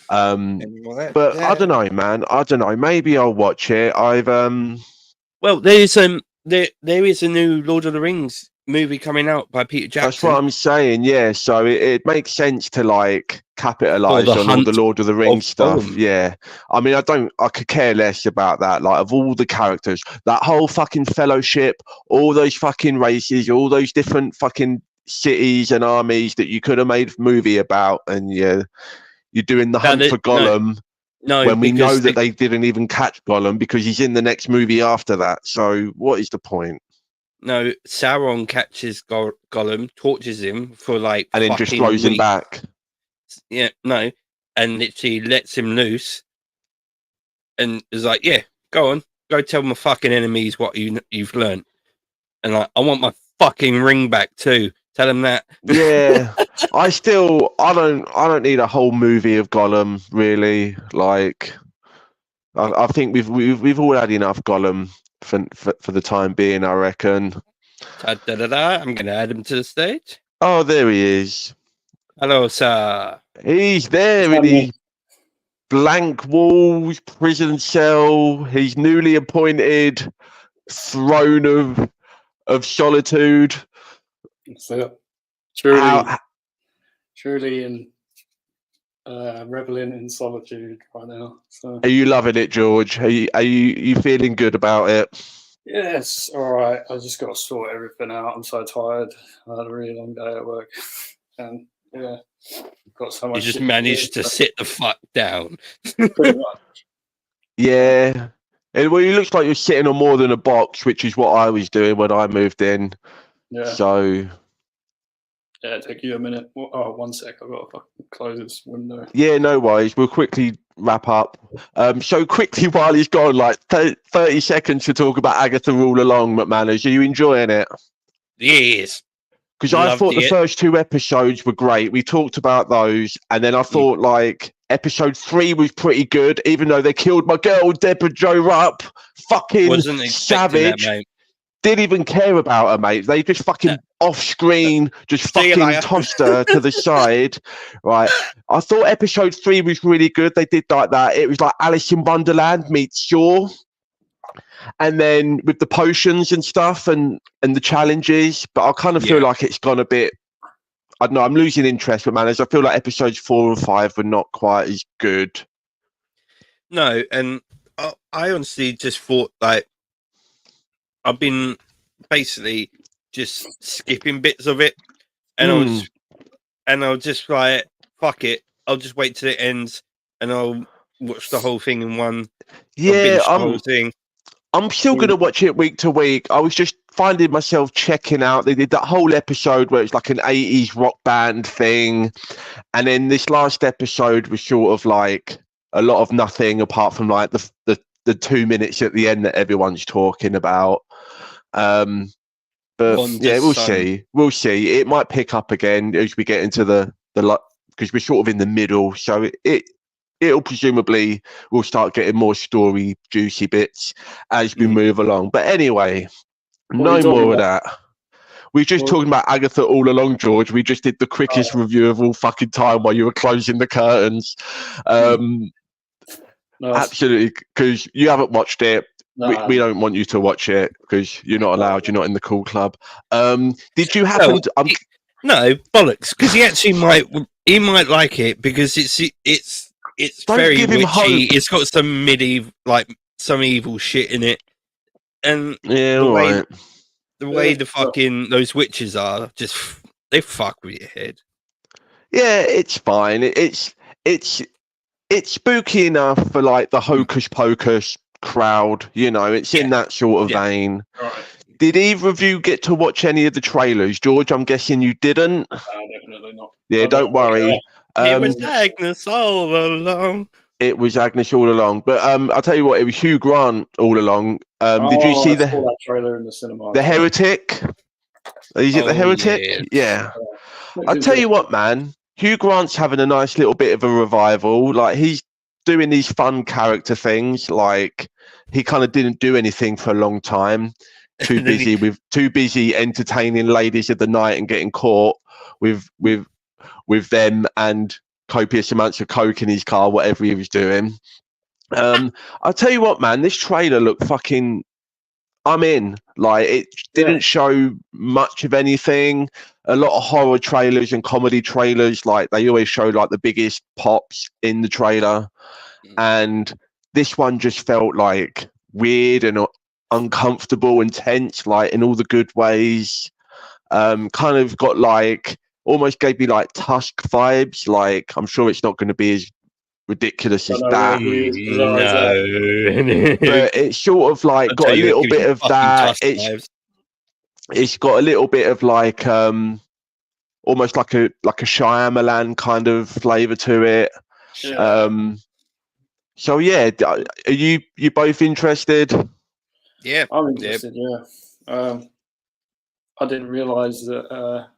But I don't know, man. I don't know. Maybe I'll watch it. Well, there is a new Lord of the Rings movie coming out by Peter Jackson. That's what I'm saying. Yeah, so it makes sense to like capitalize on all the Lord of the Rings stuff. Yeah, I mean, I could care less about that. Like, of all the characters, that whole fucking fellowship, all those fucking races, all those different fucking cities and armies that you could have made a movie about, and you're doing the hunt for Gollum. No, when we know that they didn't even catch Gollum because he's in the next movie after that. So what is the point? No, Sauron catches Gollum, tortures him for like, and then just throws him back. Yeah, no, and literally lets him loose, and is like, "Yeah, go on, go tell my fucking enemies what you've learned." And like, I want my fucking ring back too. Tell him that. Yeah, I don't need a whole movie of Gollum, really. Like, I think we've all had enough Gollum for the time being, I reckon. I'm going to add him to the stage. Oh, there he is. Hello, sir. He's there in his blank walls prison cell. His newly appointed throne of solitude. So, truly in reveling in solitude right now. So, are you loving it, George? Are you feeling good about it? Yes, all right. I just got to sort everything out. I'm so tired. I had a really long day at work, and yeah, got so much. You just managed to sit the fuck down. Pretty much. Yeah. Well, it looks like you're sitting on more than a box, which is what I was doing when I moved in. Yeah. So. Yeah, take you a minute. Oh, 1 sec. I've got to fucking close this window. Yeah, no worries. We'll quickly wrap up. So quickly, while he's gone, like 30 seconds to talk about Agatha all along, McManus. Are you enjoying it? Yes. Because I thought the first 2 episodes were great. We talked about those. And then I thought, like, episode 3 was pretty good, even though they killed my girl, Deborah Jo Rupp. Fucking savage. That, didn't even care about her, mate. They just fucking off screen, just fucking tossed her to the side. Right. I thought episode 3 was really good. They did like that. It was like Alice in Wonderland meets Shaw. And then with the potions and stuff and the challenges. But I kind of feel like it's gone a bit, I don't know, I'm losing interest, but man, as I feel like episodes 4 and 5 were not quite as good. No, and I honestly just thought, like, I've been basically just skipping bits of it, and I was just like, fuck it, I'll just wait till it ends, and I'll watch the whole thing in one. Yeah, I'm still gonna watch it week to week. I was just finding myself checking out. They did that whole episode where it's like an 80s rock band thing, and then this last episode was sort of like a lot of nothing apart from like the 2 minutes at the end that everyone's talking about. But yeah, we'll see. We'll see. It might pick up again as we get into the because we're sort of in the middle, so it'll presumably we'll start getting more story juicy bits as we move along. But anyway, no more of that. We're just talking about Agatha all along, George. We just did the quickest review of all fucking time while you were closing the curtains. Absolutely, because you haven't watched it. No. We don't want you to watch it because you're not allowed. You're not in the cool club. Did you happen to? No, bollocks. Because he actually might like it because it's very witchy. It's got some medieval, like some evil shit in it, and the way the fucking those witches are, just they fuck with your head. Yeah, it's fine. It's spooky enough for like the hocus pocus crowd, you know. It's in that sort of vein. Right. Did either of you get to watch any of the trailers, George? I'm guessing you didn't. Definitely not. Yeah, don't worry. It was Agnes all along. It was Agnes all along, but I'll tell you what, it was Hugh Grant all along. Did you see that trailer in the cinema? The Heretic? Is it The Heretic? Yeah. I'll tell you what, man. Hugh Grant's having a nice little bit of a revival. Like, he's doing these fun character things. Like, he kind of didn't do anything for a long time. Too busy entertaining ladies of the night and getting caught with them and copious amounts of coke in his car, whatever he was doing. I'll tell you what, man, this trailer looked fucking. I'm in. Like, it didn't show much of anything. A lot of horror trailers and comedy trailers, like, they always show like the biggest pops in the trailer, and this one just felt like weird and uncomfortable and tense, like in all the good ways. Kind of got like, almost gave me like Tusk vibes. Like, I'm sure it's not going to be as ridiculous as that. No. But it's sort of like got a little bit of that. It's got a little bit of like almost like a Shyamalan kind of flavor to it. So yeah, are you both interested? Yeah, I'm interested. Yeah, I didn't realize that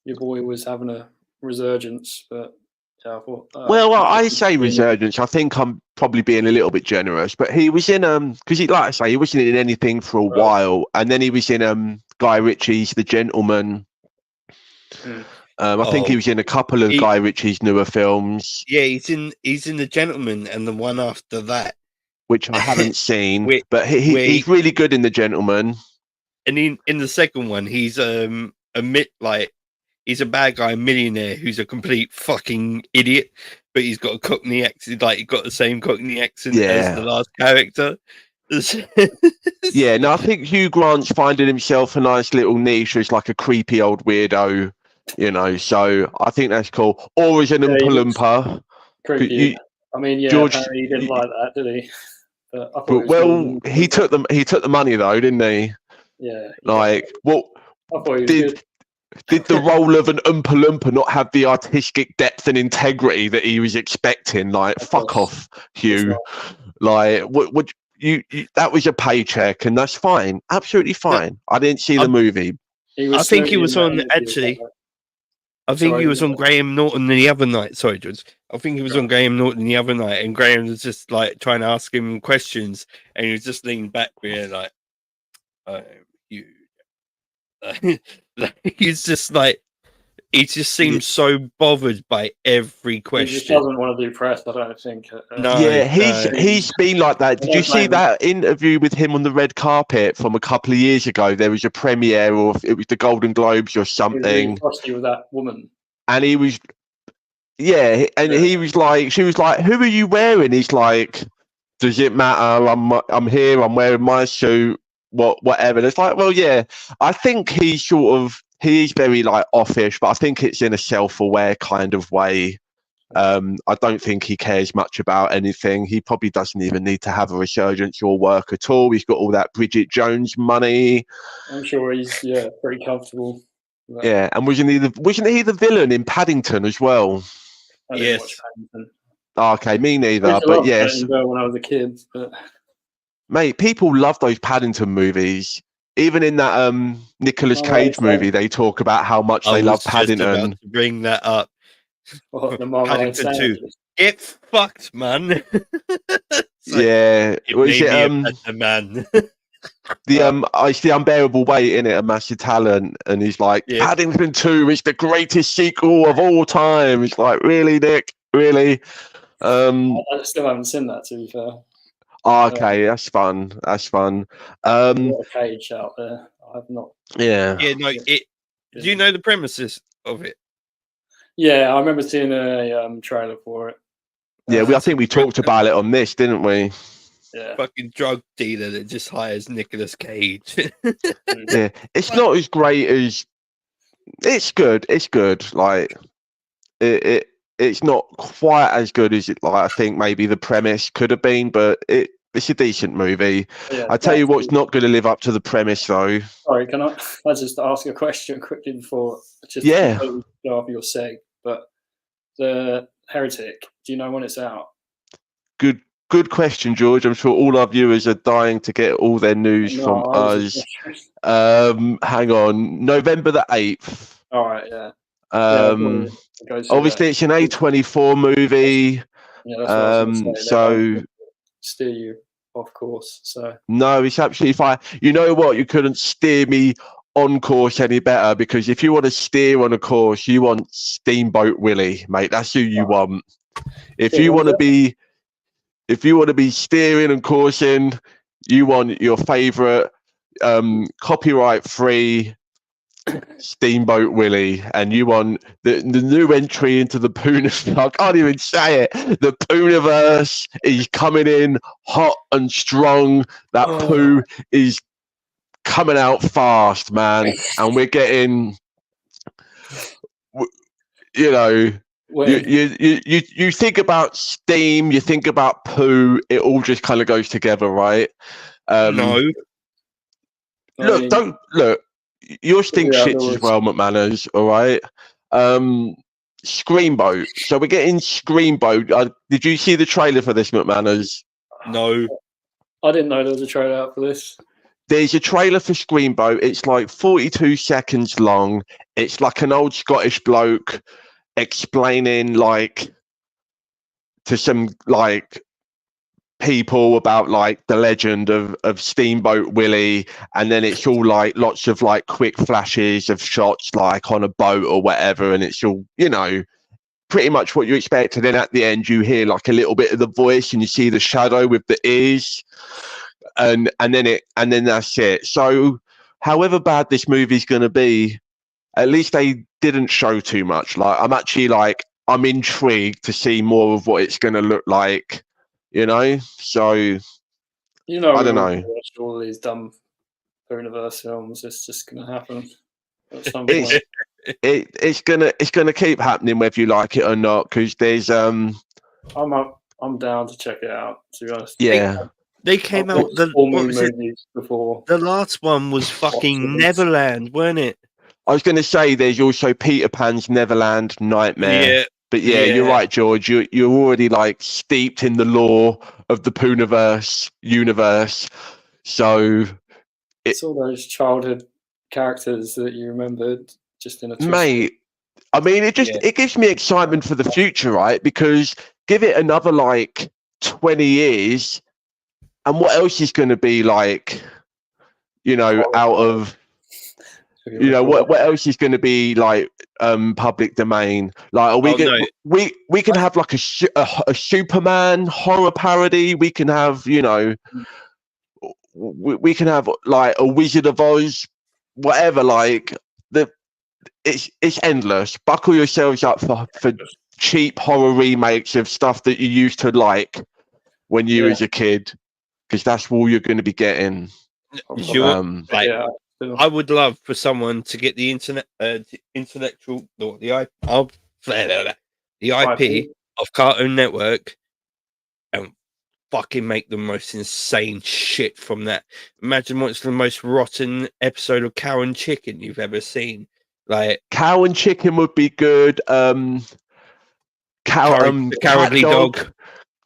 your boy was having a resurgence, but yeah, I thought. Well, I say resurgence. I think I'm probably being a little bit generous, but he was in because he, like I say, he wasn't in anything for a while, and then he was in Guy Ritchie's The Gentleman. I think he was in a couple of Guy Ritchie's newer films. Yeah, he's in The Gentleman and the one after that, which I haven't seen. But he's really good in The Gentleman. And in the second one, he's he's a bad guy, millionaire who's a complete fucking idiot, but he's got a Cockney accent, like he got the same Cockney accent as the last character. Yeah, no, I think Hugh Grant's finding himself a nice little niche as like a creepy old weirdo, you know. So I think that's cool. Or as an Oompa Loompa. Creepy. I mean, George, apparently he didn't like that, did he? But I thought he took the money though, didn't he? Yeah. Like, what? I thought he was good. Did the role of an Oompa Loompa not have the artistic depth and integrity that he was expecting? Like, fuck off, Hugh. Like, what you that was a paycheck, and that's fine, absolutely fine. I didn't see the movie. I think he was on I think he was on Graham Norton the other night. Sorry, George. I think he was on Graham Norton the other night, and Graham was just like trying to ask him questions, and he was just leaning back there like, you. He's just like, he just seems so bothered by every question. He just doesn't want to be pressed, I don't think. He's been like that. Did you see that interview with him on the red carpet from a couple of years ago? There was a premiere, or it was the Golden Globes or something. He was with that woman, and he was, he was like, she was like, "Who are you wearing?" He's like, "Does it matter? I'm here. I'm wearing my suit. Whatever." And it's like, well, yeah. I think he's very like offish, but I think it's in a self-aware kind of way. I don't think he cares much about anything. He probably doesn't even need to have a resurgence or work at all. He's got all that Bridget Jones money. I'm sure he's pretty comfortable. Yeah, and wasn't he the villain in Paddington as well? Yes. Okay, me I neither. used to But love yes, Paddington when I was a kid. But mate, people love those Paddington movies. Even in that Nicolas Cage movie, they talk about how much I they love was just about Paddington. to bring that up. the Marmite Paddington 2. sandwiches. Get fucked, man. Yeah, It was made it me a better man. it's the unbearable weight in it, a massive talent, and he's like, Yeah. Paddington 2 is the greatest sequel of all time. It's like, really, Nick, really? I still haven't seen that, to be fair. Okay, that's fun. That's fun. There's a lot of Cage out there. I have not. Yeah. Yeah, no, do you know the premises of it? Yeah, I remember seeing a trailer for it. Yeah, I think we talked about it on this, didn't we? Yeah. Fucking drug dealer that just hires Nicolas Cage. Yeah, it's not as great as. It's good. It's good. Like it's not quite as good as it. Like I think maybe the premise could have been, but it's a decent movie. Yeah, I tell you what's not going to live up to the premise, though. Sorry, can I just ask a question quickly before just Yeah. to go off your seg? But the Heretic, do you know when it's out? Good question, George. I'm sure all our viewers are dying to get all their news from us. Hang on, November the 8th. All right, yeah. Obviously, it's an A24 movie. Yeah, that's what I was going to say. So steer you off course. So no, it's absolutely fine. You know what? You couldn't steer me on course any better, because if you want to steer on a course, you want Steamboat Willie, mate. That's who you want. If you want to be steering and coursing, you want your favourite copyright-free Steamboat Willie, and you want the new entry into the Poohniverse. I can't even say it. The Poohniverse is coming in hot and strong. That poo is coming out fast, man, and we're getting, you know. You think about Steam, you think about poo, it all just kind of goes together, right? No. Look. Your stink shits as well, McManus. All right. Screamboat. So we're getting Screamboat. Did you see the trailer for this, McManus? No. I didn't know there was a trailer out for this. There's a trailer for Screamboat. It's like 42 seconds long. It's like an old Scottish bloke explaining like to some like people about like the legend of Steamboat Willie, and then it's all like lots of like quick flashes of shots like on a boat or whatever, and it's all, you know, pretty much what you expect. And then at the end you hear like a little bit of the voice and you see the shadow with the ears, and then that's it. So however bad this movie's going to be, at least they didn't show too much. Like I'm intrigued to see more of what it's going to look like, you know. So I don't know. Watch all these dumb Poohniverse films. It's just going to happen at some point. It's gonna keep happening whether you like it or not, because there's I'm down to check it out, to be honest. Yeah. They came out before. The last one was fucking Neverland, weren't it? I was going to say there's also Peter Pan's Neverland Nightmare. Yeah. But yeah, you're right, George. You're already like steeped in the lore of the Poohniverse universe. So it's all those childhood characters that you remembered just in a twist. Mate, I mean, it gives me excitement for the future, right? Because give it another like 20 years, and what else is going to be like, you know, out of, you know, what else is going to be like public domain? Like, we can have like a Superman horror parody. We can have, you know, we can have like a Wizard of Oz, whatever. Like it's endless. Buckle yourselves up for cheap horror remakes of stuff that you used to like when you was a kid, because that's all you're going to be getting. I would love for someone to get the IP of Cartoon Network and fucking make the most insane shit from that. Imagine what's the most rotten episode of Cow and Chicken you've ever seen. Like, Cow and Chicken would be good. The Cowardly Dog.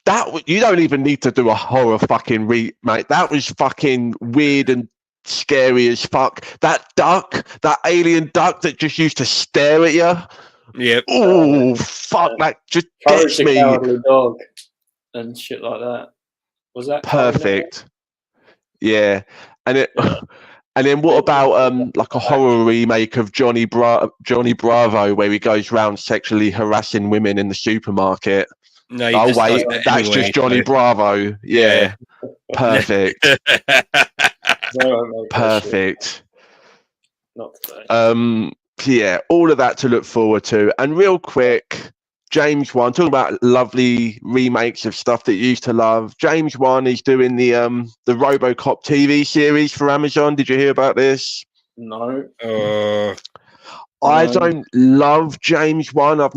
That you don't even need to do a horror fucking remake. That was fucking weird and scary as fuck. That alien duck that just used to stare at you. Yep. Oh fuck! That just gets me. Cowardly Dog and shit like that. Was that perfect? Yeah, and then what about like a horror remake of Johnny Bravo, where he goes around sexually harassing women in the supermarket? No, wait, that's just Johnny Bravo. Yeah. Perfect. Perfect. Not today. Yeah, all of that to look forward to. And real quick, James Wan, talking about lovely remakes of stuff that you used to love. James Wan is doing the RoboCop TV series for Amazon. Did you hear about this? No. I don't love James Wan. I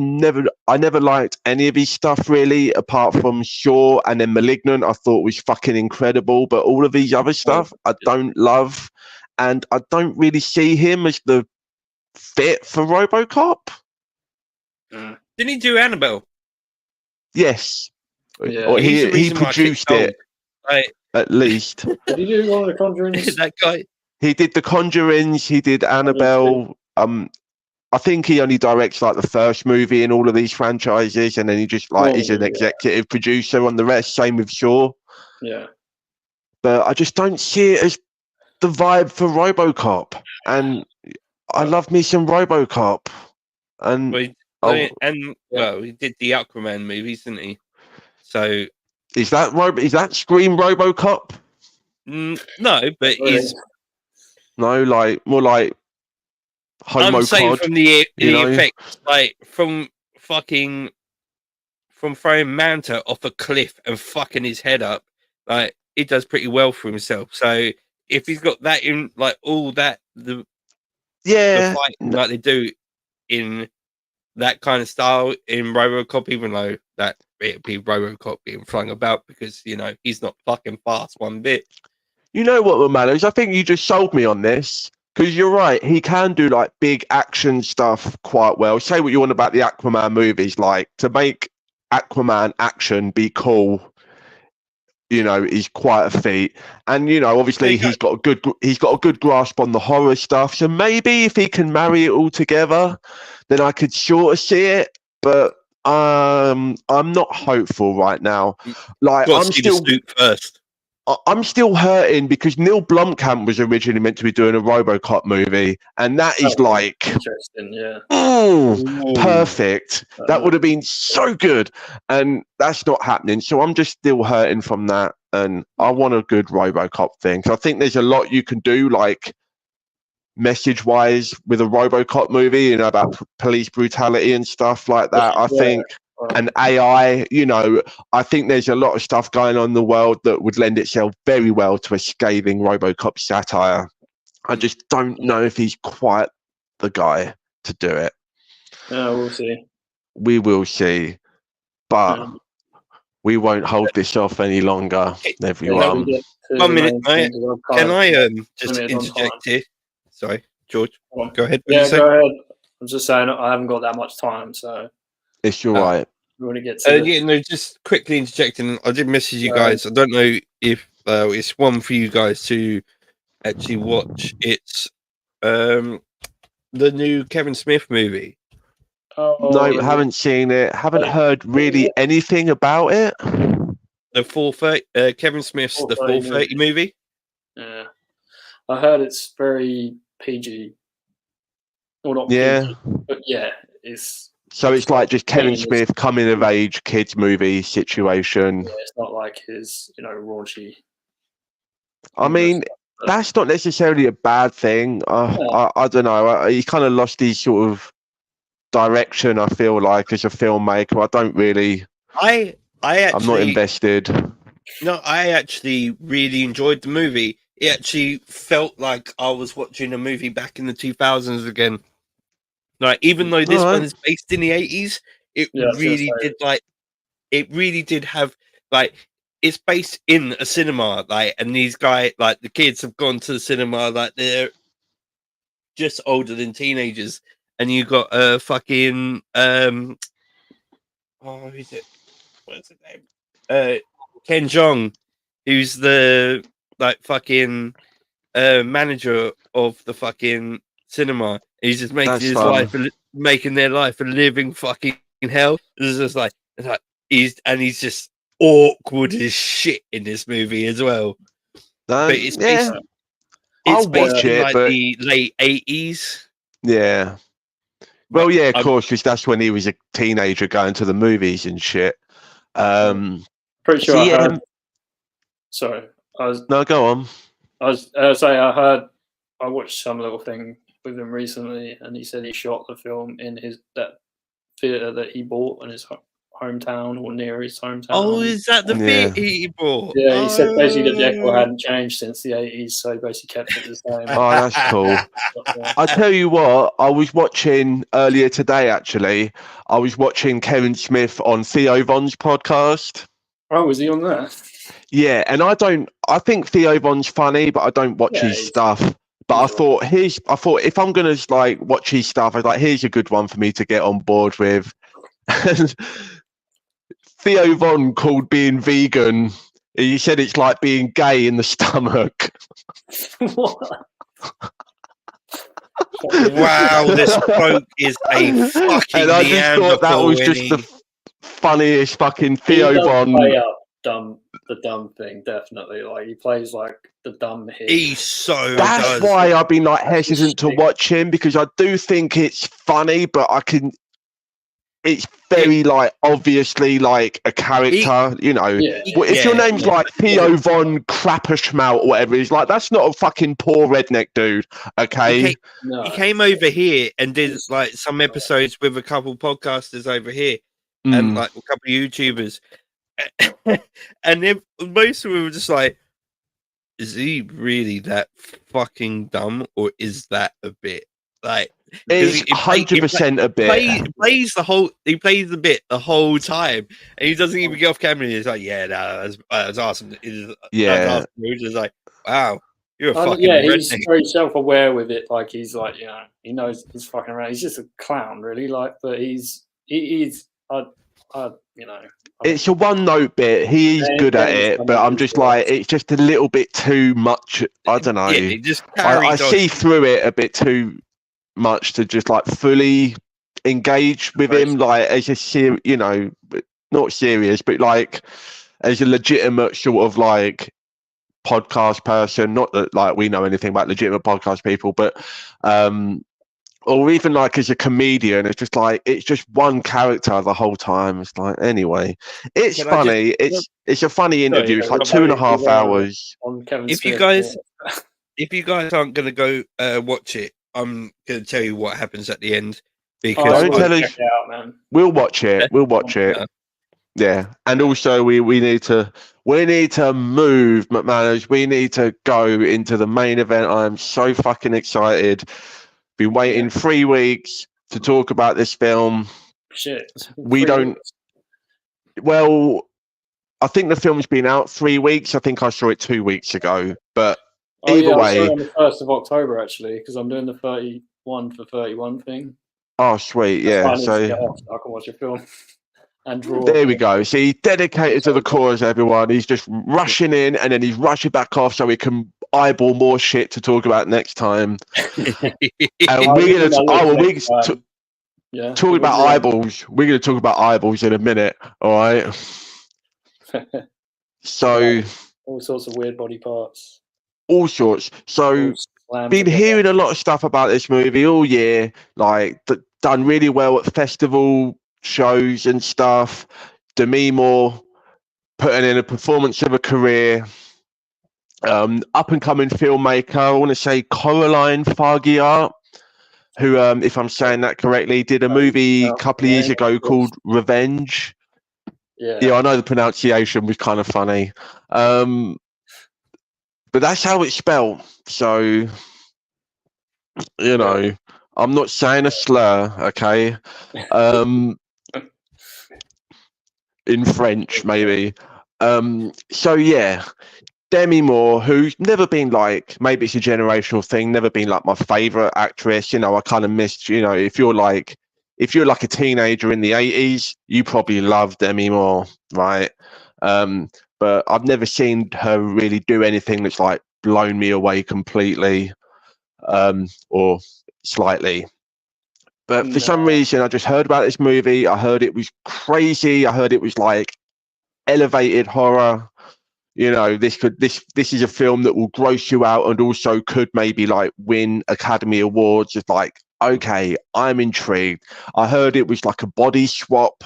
never liked any of his stuff really, apart from Shaw and then Malignant. I thought was fucking incredible, but all of his other stuff I don't love, and I don't really see him as the fit for RoboCop. Didn't he do Annabelle? Yes. Yeah. Or he produced it. Right. At least. Did he do one of the Conjurings? That guy. He did the Conjurings. He did Annabelle. I think he only directs like the first movie in all of these franchises, and then he just is an executive producer on the rest. Same with Shaw. Yeah. But I just don't see it as the vibe for RoboCop, and I love me some RoboCop. And he did the Aquaman movies, didn't he? So is that Scream RoboCop? No, but he's more like. I'm saying from the effects, like from throwing Manta off a cliff and fucking his head up, like he does pretty well for himself. So if he's got that in, like all that the fight like they do in that kind of style in RoboCop, even though that it'd be RoboCop being flung about because he's not fucking fast one bit. You know what, Manos? I think you just sold me on this. Because you're right, he can do like big action stuff quite well. Say what you want about the Aquaman movies, like to make Aquaman action be cool, is quite a feat. And obviously he's got a good grasp on the horror stuff. So maybe if he can marry it all together, then I could sort of see it. But I'm not hopeful right now. Like I'm still first. I'm still hurting because Neil Blomkamp was originally meant to be doing a RoboCop movie, and that is like interesting, yeah. Perfect. That would have been so good, and that's not happening. So I'm just still hurting from that, and I want a good RoboCop thing. So I think there's a lot you can do, like message-wise, with a RoboCop movie, about police brutality and stuff like that. I think. And AI, I think there's a lot of stuff going on in the world that would lend itself very well to a scathing RoboCop satire. I just don't know if he's quite the guy to do it. Yeah, we'll see. We will see. But we won't hold this off any longer, everyone. 1 minute, mate. Can I just interject here? Sorry, George. Go ahead. Yeah, go ahead. I'm just saying I haven't got that much time, so... It's all right. We want to get to just quickly interjecting. I did message you guys. I don't know if it's one for you guys to actually watch. It's the new Kevin Smith movie. No, haven't seen it. Haven't heard really anything about it. The 430, Kevin Smith's the 430 movie. Yeah, I heard it's very PG. Well, not PG, but it's. So it's like just Kevin Smith coming of age kids movie situation. Yeah, it's not like his, raunchy. I mean, that's not necessarily a bad thing. I don't know. He kind of lost his sort of direction, I feel like, as a filmmaker. I don't really. I'm not invested. No, I actually really enjoyed the movie. It actually felt like I was watching a movie back in the 2000s again. Like, even though this one is based in the 80s, it really did have, like, it's based in a cinema, like, and these guys, like, the kids have gone to the cinema, like, they're just older than teenagers, and you got fucking Oh, who's it? What's his name? Ken Jeong, who's the like fucking manager of the fucking cinema. He's just making their life a living fucking hell. It's just like he's just awkward as shit in this movie as well. But it's I'll watch it, like but the late 80s. Yeah. Well, yeah, of course, because that's when he was a teenager going to the movies and shit. Pretty sure I heard. Sorry, no, go on. I was saying I watched some little thing with him recently, and he said he shot the film in that theater that he bought in his hometown or near his hometown. Oh, is that the theater he bought? Yeah, he said basically the decor hadn't changed since the 80s, so he basically kept it the same. Oh, that's cool. I tell you what, I was watching earlier today, actually. I was watching Kevin Smith on Theo Von's podcast. Oh, was he on that? Yeah, and I think Theo Von's funny, but I don't watch his stuff. But I thought if I'm gonna like watch his stuff, I was like, here's a good one for me to get on board with. Theo Von called being vegan. He said it's like being gay in the stomach. What? Wow, this quote is a fucking. And I just thought that was just the funniest fucking Theo Von. The dumb thing, definitely. Like he plays like the dumb hit. That's why I've been like hesitant to watch him, because I do think it's funny, but it's very like obviously like a character, you know. If your name's like Theo Von Crapperschmout or whatever, it's like that's not a fucking poor redneck dude, okay? He came over here and did like some episodes with a couple podcasters over here and like a couple of YouTubers. And then most of them were just like, is he really that fucking dumb, or is that a bit like? It's 100% a bit. He plays the bit the whole time, and he doesn't even get off camera. And he's like, "Yeah, no, that's awesome." Yeah, we're just like, "Wow, you're a fucking." Yeah, he's very self-aware with it. Like he's like, you know, he knows he's fucking around. He's just a clown, really. Like, but he's, you know. It's a one-note bit. He is good at it, but I'm just like, it's just a little bit too much. I don't know. Yeah, just I see through it a bit too much to just like fully engage with him, like as a you know, not serious, but like as a legitimate sort of like podcast person. Not that like we know anything about legitimate podcast people, but or even like as a comedian, it's just like it's just one character the whole time. It's like, anyway, it's funny. It's a funny interview. It's like 2.5 hours. If you guys aren't gonna go watch it, I'm gonna tell you what happens at the end, because don't tell us. We'll watch it. We'll watch it. Yeah, and also we need to move, McManus. We need to go into the main event. I am so fucking excited. Been waiting 3 weeks to talk about this film. Shit. We don't. Well, I think the film's been out 3 weeks. I think I saw it 2 weeks ago. But either way, I saw it on the 1st of October actually, because I'm doing the 31 for 31 thing. Oh, sweet, yeah. So I can watch a film and draw. There we go. See, dedicated to the cause, everyone. He's just rushing in and then he's rushing back off so he can eyeball more shit to talk about next time. And we're going to talk about eyeballs. We're going to talk about eyeballs in a minute. All right. So all sorts of weird body parts. All sorts. So been hearing a lot of stuff about this movie all year. Like done really well at festival shows and stuff. Demi Moore putting in a performance of a career. Up and coming filmmaker, I want to say Coraline Fargiart, who, if I'm saying that correctly, did a movie a couple of years ago called Revenge. Yeah, I know the pronunciation was kind of funny, but that's how it's spelled. So, you know, I'm not saying a slur, okay? In French, maybe. So yeah. Demi Moore, who's never been like, maybe it's a generational thing, never been like my favorite actress. You know, I kind of missed, you know, if you're like if you're like a teenager in the 80s, you probably love Demi Moore, right? But I've never seen her really do anything that's like blown me away completely, or slightly. But for some reason, I just heard about this movie. I heard it was crazy. I heard it was like elevated horror. You know, this is a film that will gross you out and also could maybe like win Academy Awards. It's like, okay, I'm intrigued. I heard it was like a body swap,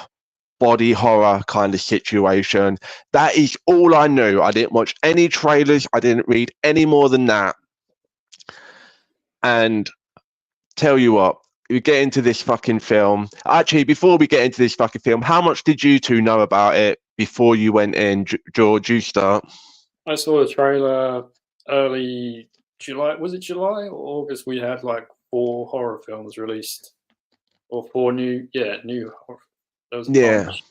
body horror kind of situation. That is all I knew. I didn't watch any trailers. I didn't read any more than that. And tell you what, we get into this fucking film. Actually, before we get into this fucking film, how much did you two know about it before you went in? George, you start. I saw the trailer early July. Was it July or August? We had like 4 horror films released, or 4 new horror. There was a bunch.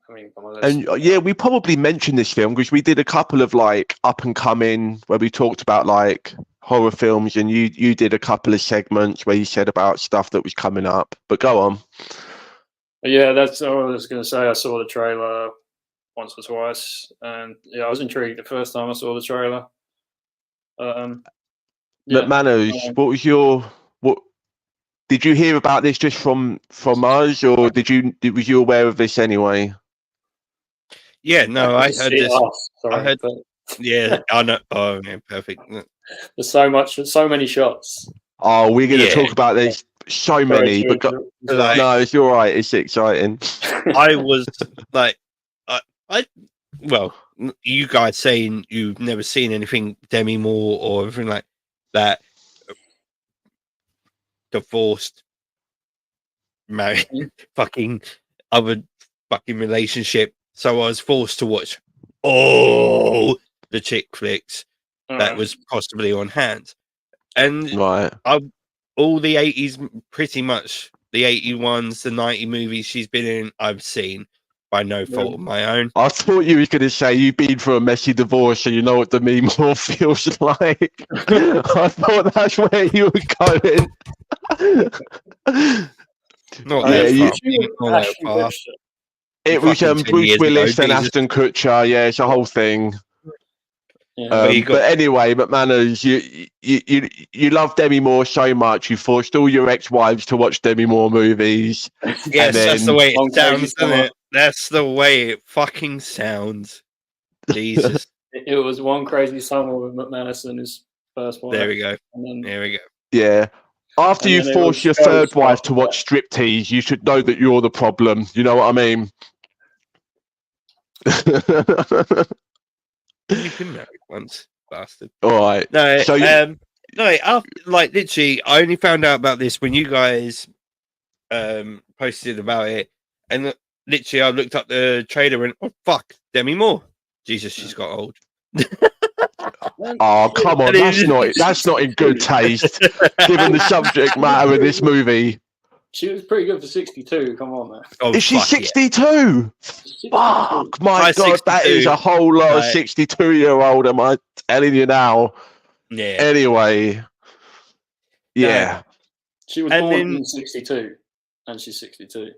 I mean, and yeah, we probably mentioned this film because we did a couple of like up and coming where we talked about like horror films, and you did a couple of segments where you said about stuff that was coming up. But go on. Yeah, that's what I was going to say. I saw the trailer once or twice, and yeah, I was intrigued the first time I saw the trailer. McManus, what was your did you hear about this just from us, or was you aware of this anyway? Yeah, no, I heard this. Sorry, I heard, yeah, I know. Oh, yeah, perfect. There's so many shots. Oh, we're going to talk about this. So many, but no, it's all right. It's exciting. I was like, well, you guys saying you've never seen anything Demi Moore or anything like that. Divorced, married, fucking other fucking relationship. So I was forced to watch all the chick flicks that was possibly on hand, and all the 80s, pretty much the 81s, the 90 movies she's been in, I've seen by no fault of my own. I thought you were going to say you've been through a messy divorce, so you know what Demi Moore feels like. I thought that's where you were going. Not that far. It was Bruce Willis and Ashton Kutcher. Yeah, it's a whole thing. Yeah. But anyway, McManus, you love Demi Moore so much, you forced all your ex-wives to watch Demi Moore movies. Yes, that's the way it sounds, isn't it? That's the way it fucking sounds. Jesus. It was one crazy summer with McManus and his first wife. There we go. There we go. Yeah. After you force your third wife to watch striptease, you should know that you're the problem. You know what I mean? You've been married once, bastard. All right. No, so after, like, literally, I only found out about this when you guys posted about it, and literally, I looked up the trailer and, oh fuck, Demi Moore. Jesus, she's got old. Oh, come on, that's not in good taste, given the subject matter of this movie. She was pretty good for 62. Come on, man. Oh, is she 62? Yeah. Fuck, my God, 62. That is a whole lot of 62-year-old. Am I telling you now? Yeah. Anyway, yeah. She was born in 62, and she's 62.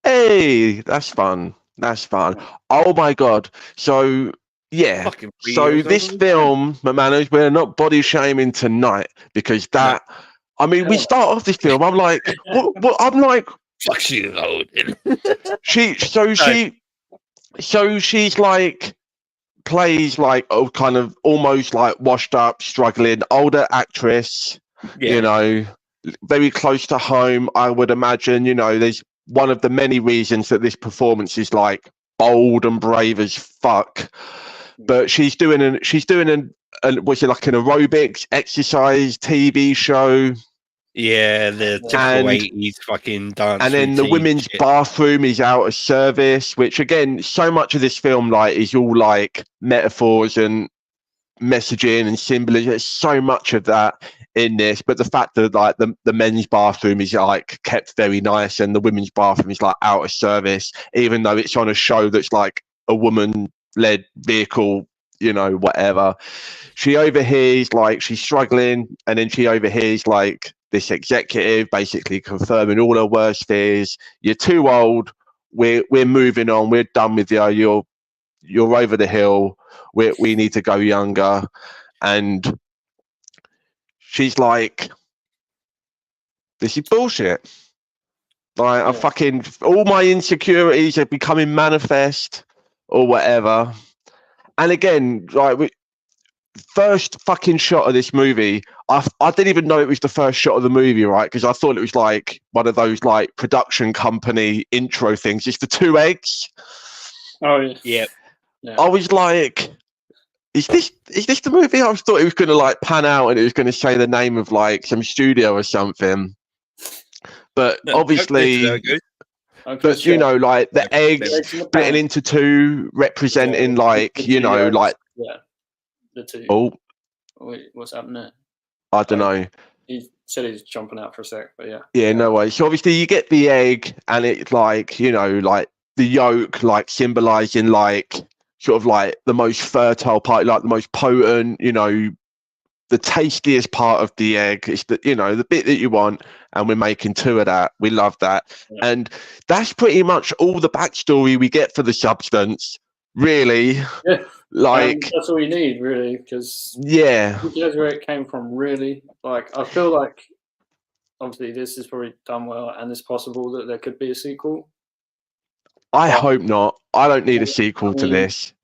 Hey, that's fun. That's fun. Oh my God. So yeah. So this film, McManus, we're not body shaming tonight because that. I mean, we start off this film. I'm like, what? I'm like, fuck, she's old. She's like, plays like kind of almost like washed up, struggling older actress. Yeah. You know, very close to home. I would imagine. You know, there's one of the many reasons that this performance is like bold and brave as fuck. But she's doing was it like an aerobics exercise TV show? Yeah, the typical 80s fucking dance. And then the women's bathroom is out of service, which again, so much of this film like is all like metaphors and messaging and symbolism. There's so much of that in this, but the fact that like the men's bathroom is like kept very nice and the women's bathroom is like out of service, even though it's on a show that's like a woman-led vehicle, you know, whatever. She overhears like she's struggling, and then she overhears like this executive basically confirming all her worst fears. You're too old. We're moving on. We're done with you. You're over the hill. We need to go younger. And she's like, this is bullshit. Like, I fucking, all my insecurities are becoming manifest or whatever. And again, like, first fucking shot of this movie, I didn't even know it was the first shot of the movie, right? Because I thought it was like one of those like production company intro things. It's the two eggs. Oh yeah. I was like, is this the movie? I thought it was going to like pan out and it was going to say the name of like some studio or something. But obviously, but you know, like the eggs splitting into two, representing like, you know, like the two. Oh, wait, what's happening? I don't know. He said he's jumping out for a sec, but yeah. Yeah, no way. So obviously, you get the egg, and it's like, you know, like the yolk, like symbolizing like sort of like the most fertile part, like the most potent, you know, the tastiest part of the egg. It's the, you know, the bit that you want, and we're making two of that. We love that. Yeah. And that's pretty much all the backstory we get for the substance, really. Yeah. Like, that's all you need, really, because yeah, who knows where it came from, really. Like, I feel like obviously this is probably done well, and it's possible that there could be a sequel. I hope not. I don't need a sequel to this.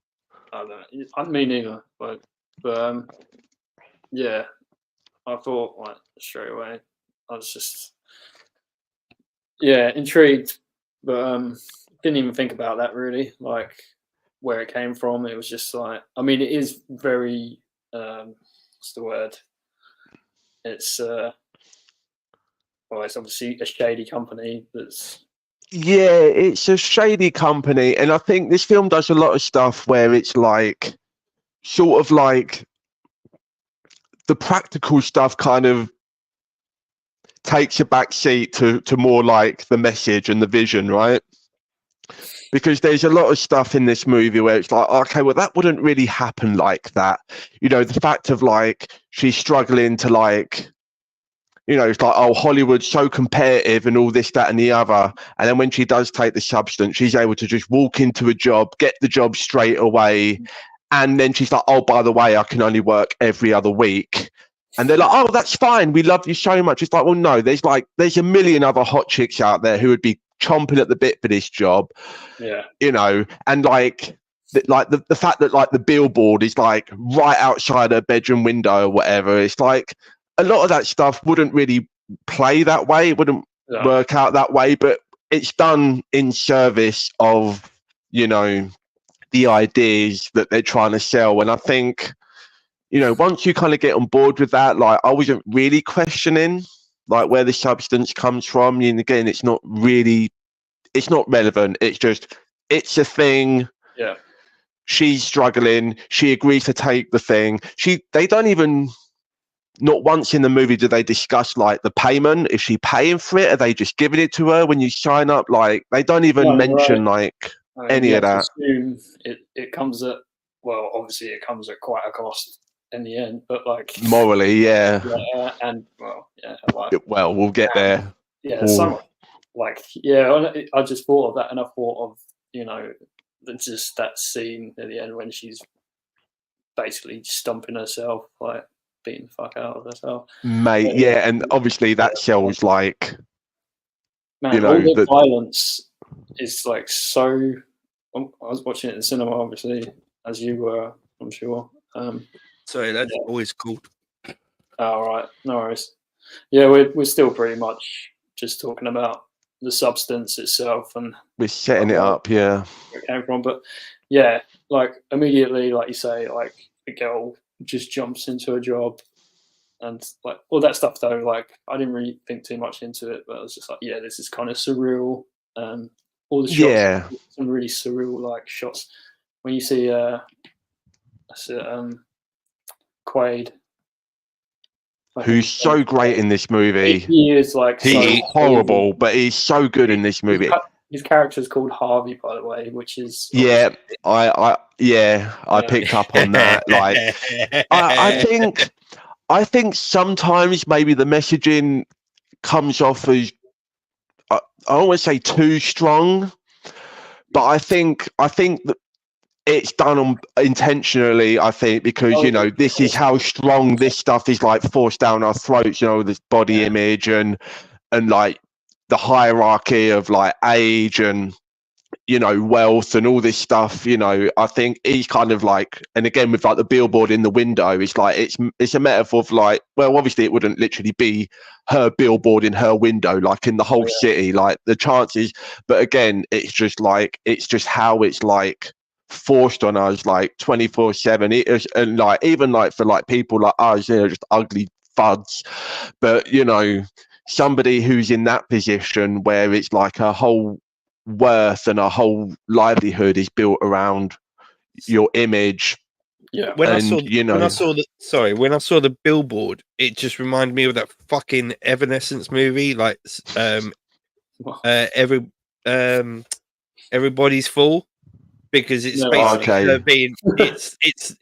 I don't know. I mean, neither. But yeah, I thought like straight away. I was just intrigued, but didn't even think about that really. Like where it came from. It was just like, I mean, it is very what's the word? It's it's obviously a shady company that's. Yeah, it's a shady company, and I think this film does a lot of stuff where it's like, sort of like, the practical stuff kind of takes a back seat to more like the message and the vision, right? Because there's a lot of stuff in this movie where it's like, okay, well, that wouldn't really happen like that. You know, the fact of like, she's struggling to like, you know, it's like, oh, Hollywood's so competitive and all this, that, and the other. And then when she does take the substance, she's able to just walk into a job, get the job straight away. And then she's like, oh, by the way, I can only work every other week. And they're like, oh, that's fine. We love you so much. It's like, well, no, there's a million other hot chicks out there who would be chomping at the bit for this job. Yeah. You know, and like the fact that like the billboard is like right outside her bedroom window or whatever, it's like, a lot of that stuff wouldn't really play that way. It wouldn't work out that way, but it's done in service of, you know, the ideas that they're trying to sell. And I think, you know, once you kind of get on board with that, like I wasn't really questioning like where the substance comes from. And again, it's not relevant. It's just, it's a thing. Yeah. She's struggling. She agrees to take the thing. They don't even, not once in the movie do they discuss like the payment. Is she paying for it? Are they just giving it to her when you sign up? Like they don't even mention like any of that. It comes at, well, obviously it comes at quite a cost in the end, but like morally, yeah. And well, yeah. Well, we'll get there. Yeah, some like I just thought of that, and I thought of, you know, just that scene at the end when she's basically stomping herself, like beating the fuck out of herself, mate. Yeah, and obviously that sells like, man, you know, all the violence is like so. I was watching it in the cinema, obviously, as you were, I'm sure. Sorry, that's always called. All right, no worries. Yeah, we're still pretty much just talking about the substance itself, and we're setting it up. Yeah, where it came from, but yeah, like immediately, like you say, like the girl just jumps into a job, and like all that stuff. Though, like I didn't really think too much into it, but I was just like, yeah, this is kind of surreal. All the shots, some really surreal like shots when you see Quaid, who's so great in this movie. He is like he's horrible, but he's so good in this movie. His character's called Harvey, by the way, which is I picked up on that. Like I think sometimes maybe the messaging comes off as I don't want to say too strong, but I think that it's done intentionally, I think, because, this is how strong this stuff is, like, forced down our throats, this body image and like the hierarchy of, like, age and, wealth and all this stuff. I think he's kind of like, and again, with like the billboard in the window, it's like, it's a metaphor of like, well, obviously it wouldn't literally be her billboard in her window, like in the whole city, like the chances, but again, it's just how it's like forced on us, like 24/7. And like, even like for like people like us, just ugly fuds, but somebody who's in that position where it's like a whole worth and a whole livelihood is built around your image. Yeah. When I saw the billboard, it just reminded me of that fucking Evanescence movie, like Everybody's Full, because it's basically her being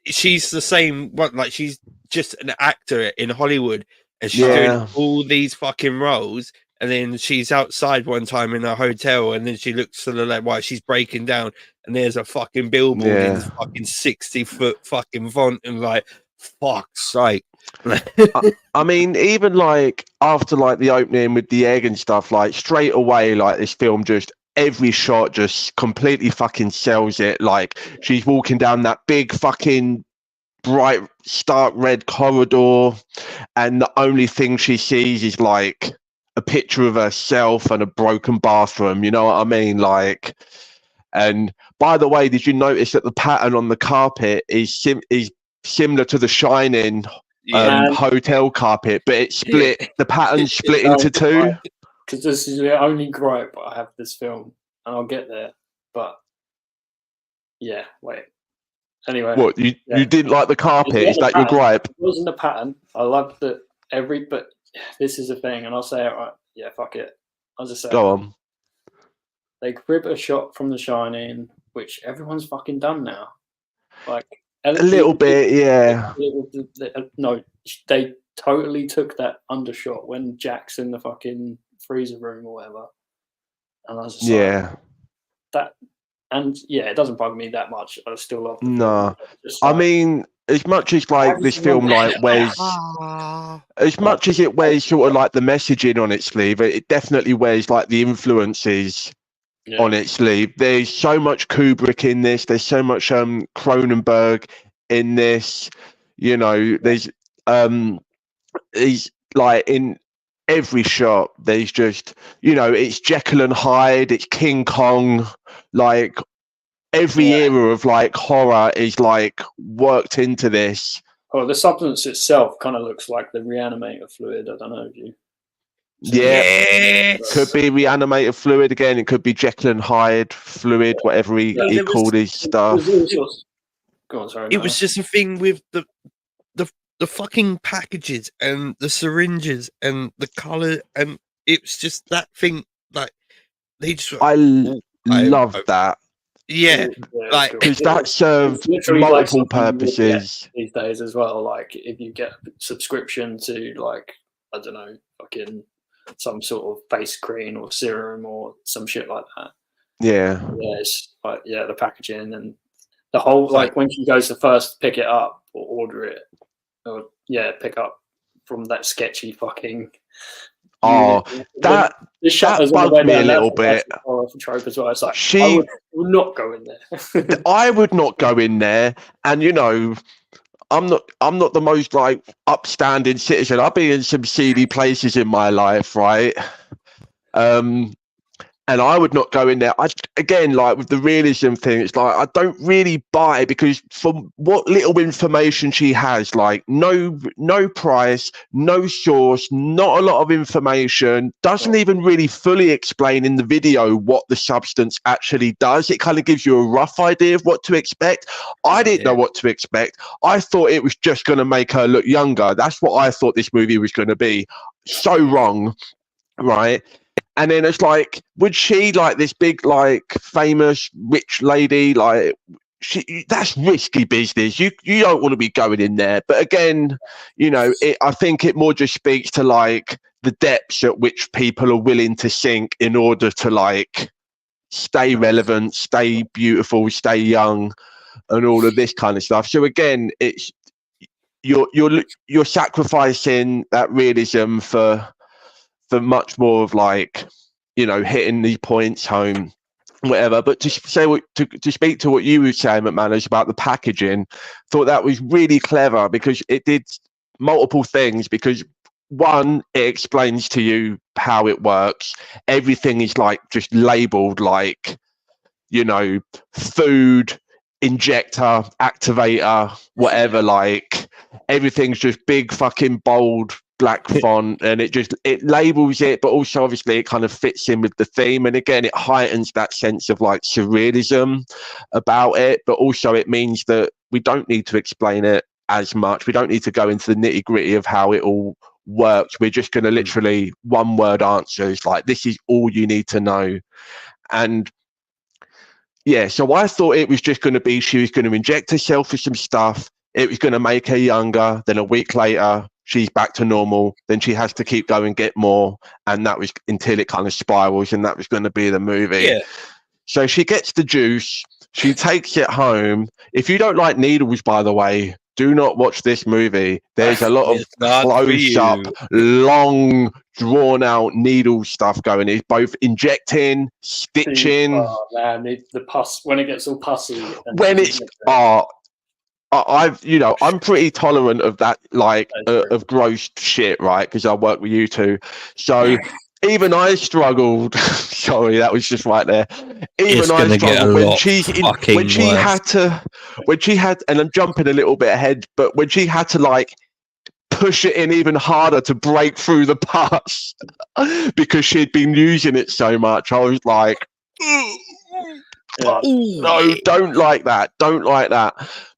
she's the same one, like she's just an actor in Hollywood and she's doing all these fucking roles. And then she's outside one time in a hotel, and then she looks to the left while she's breaking down, and there's a fucking billboard in fucking 60-foot fucking font, and like, fuck's sake. I mean, even like after like the opening with the egg and stuff, like straight away, like this film just every shot just completely fucking sells it. Like she's walking down that big fucking bright stark red corridor, and the only thing she sees is like a picture of herself and a broken bathroom, you know what I mean? Like, and by the way, did you notice that the pattern on the carpet is similar to the Shining hotel carpet, but it's split, the pattern's split into two? Because this is the only gripe I have this film, and I'll get there, but wait. Anyway. What, you didn't like the carpet? Is that your gripe? It wasn't a pattern. I loved that but this is a thing, and I'll say it right. Yeah, fuck it. I'll just say Go on. They grip a shot from The Shining, which everyone's fucking done now. Like a little bit, yeah. No, they totally took that undershot when Jack's in the fucking freezer room or whatever. And I was just like, that. And it doesn't bug me that much. I still love it. No, I mean, as much as like this film like wears, as much as it wears sort of like the messaging on its sleeve, it definitely wears like the influences on its sleeve. There's so much Kubrick in this. There's so much Cronenberg in this. There's like in every shot. There's just it's Jekyll and Hyde. It's King Kong. Like. Every era of like horror is like worked into this. Oh, the substance itself kind of looks like the reanimator fluid. I don't know if you. Could be reanimator fluid again. It could be Jekyll and Hyde fluid, whatever he called his stuff. Go on, sorry. It was just a thing with the fucking packages and the syringes and the color, and it's just that thing. Like they just. I love that. Yeah, like because that served multiple purposes these days as well. Like if you get a subscription to like I don't know, fucking some sort of face cream or serum or some shit like that. Yeah, it's like the packaging and the whole like when she goes to first pick it up or order it or pick up from that sketchy fucking. Oh, that bugged me a little bit. Trope as well. It's like I would not go in there. I would not go in there, and I'm not the most like upstanding citizen. I've been in some seedy places in my life, right? And I would not go in there. Again, like with the realism thing, it's like I don't really buy, because from what little information she has, like no price, no source, not a lot of information, doesn't even really fully explain in the video what the substance actually does. It kind of gives you a rough idea of what to expect. I didn't know what to expect. I thought it was just going to make her look younger. That's what I thought this movie was going to be. So wrong, right? And then it's like, would she, like this big, like famous rich lady, like that's risky business. You don't want to be going in there. But again, I think it more just speaks to like the depths at which people are willing to sink in order to like stay relevant, stay beautiful, stay young, and all of this kind of stuff. So again, it's you're sacrificing that realism for much more of like, you know, hitting these points home, whatever. But to speak to what you were saying, McManus, about the packaging, thought that was really clever because it did multiple things. Because one, it explains to you how it works. Everything is like just labeled like, you know, food, injector, activator, whatever. Like everything's just big fucking bold black font, and it labels it, but also obviously it kind of fits in with the theme, and again it heightens that sense of like surrealism about it. But also it means that we don't need to explain it as much. We don't need to go into the nitty gritty of how it all works. We're just going to literally one word answers, like this is all you need to know. And yeah, so I thought it was just going to be she was going to inject herself with some stuff, it was going to make her younger, then a week later she's back to normal, then she has to keep going, get more, and that was until it kind of spirals, and that was going to be the movie. Yeah. So she gets the juice, she takes it home. If you don't like needles, by the way, do not watch this movie. There's a lot of close-up, long, drawn-out needle stuff going. It's both injecting, stitching. Oh man, the pus when it gets all pussy. When it's I'm pretty tolerant of that, like of gross shit, right? Because I work with you two, so even I struggled. Sorry, that was just right there. Even I struggled when she had, and I'm jumping a little bit ahead, but when she had to like push it in even harder to break through the pus because she'd been using it so much, I was like, no, don't like that.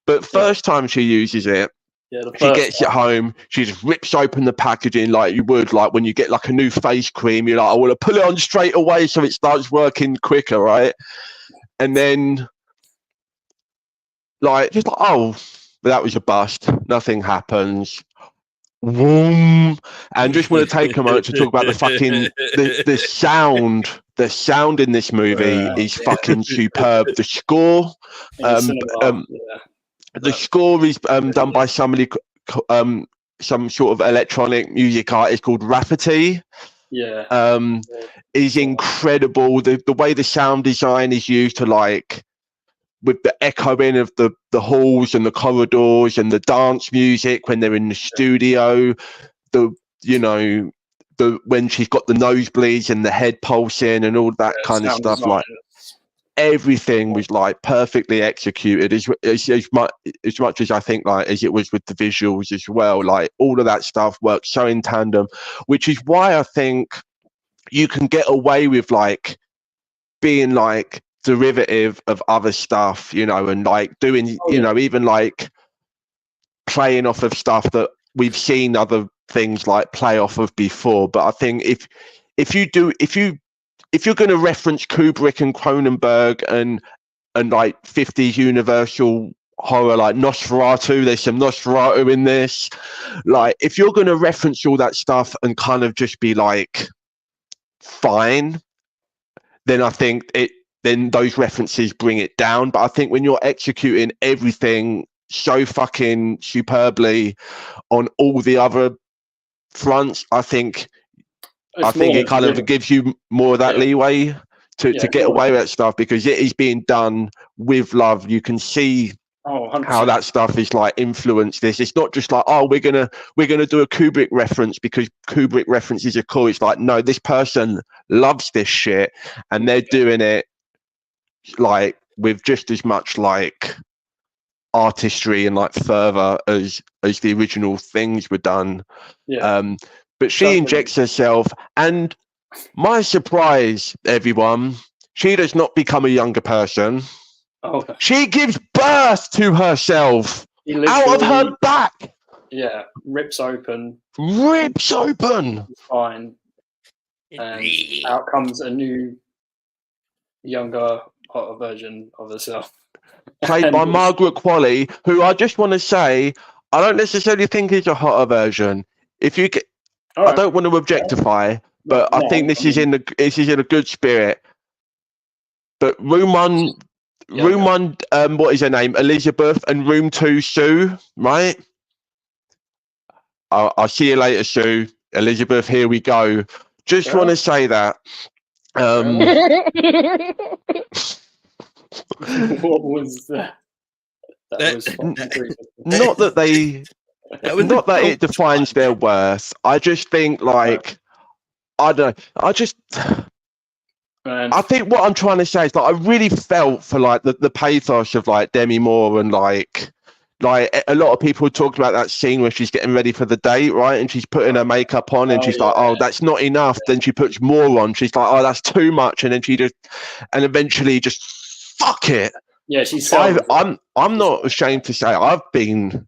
But first time she uses it, she gets it home, she just rips open the packaging like you would, like when you get like a new face cream, you're like, I want to pull it on straight away so it starts working quicker, right? And then like, just like, oh, that was a bust, nothing happens. Vroom. And just want to take a moment to talk about the fucking the sound. The sound in this movie is fucking superb. The score, the score is done by somebody, some sort of electronic music artist called Rafferty. Is incredible. The way the sound design is used to like, with the echoing of the halls and the corridors and the dance music when they're in the studio, when she's got the nosebleeds and the head pulsing and all that kind of stuff, like everything was like perfectly executed as much as I think like as it was with the visuals as well. Like all of that stuff works so in tandem, which is why I think you can get away with like being like derivative of other stuff, and like doing, even like playing off of stuff that we've seen other things like play off of before. But I think if you're going to reference Kubrick and Cronenberg and like 50s Universal horror, like Nosferatu, there's some Nosferatu in this. Like if you're going to reference all that stuff and kind of just be like fine, then I think then those references bring it down. But I think when you're executing everything so fucking superbly on all the other fronts, I think it kind of gives you more of that leeway to get away with that stuff, because it is being done with love. You can see how that stuff is like influenced this. It's not just like, oh, we're gonna do a Kubrick reference because Kubrick references are cool. It's like, no, this person loves this shit and they're doing it like with just as much like artistry and like fervor as the original things were done. But she injects herself, and my surprise, everyone, she does not become a younger person. She gives birth to herself out of her back. Rips open. It's fine. And out comes a new, younger, hotter version of herself. Played by Margaret Qualley, who I just want to say, I don't necessarily think is a hotter version. I don't want to objectify, but I think this is in a good spirit. But room one, what is her name? Elizabeth, and room 2, Sue, right? I'll see you later, Sue. Elizabeth, here we go. Just want to say that. What was that? That was not that it defines their worth. I just think, like, I don't know. I think what I'm trying to say is that I really felt for like the pathos of like Demi Moore, and like a lot of people talked about that scene where she's getting ready for the date, right? And she's putting her makeup on, and she's like, "Oh, that's not enough." Then she puts more on. She's like, "Oh, that's too much." And then and eventually just fuck it. Yeah, she's. I'm not ashamed to say I've been,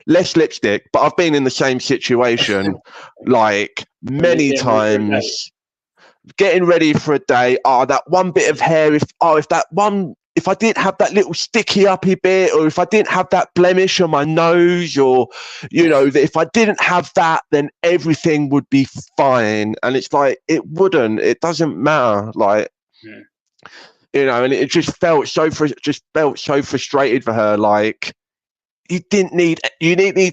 less lipstick, but I've been in the same situation, like many times. Getting ready for a day. Oh, that one bit of hair. If I didn't have that little sticky uppy bit, or if I didn't have that blemish on my nose, or if I didn't have that, then everything would be fine. And it's like it wouldn't. It doesn't matter. Like, and it just felt so frustrated for her. Like, you didn't need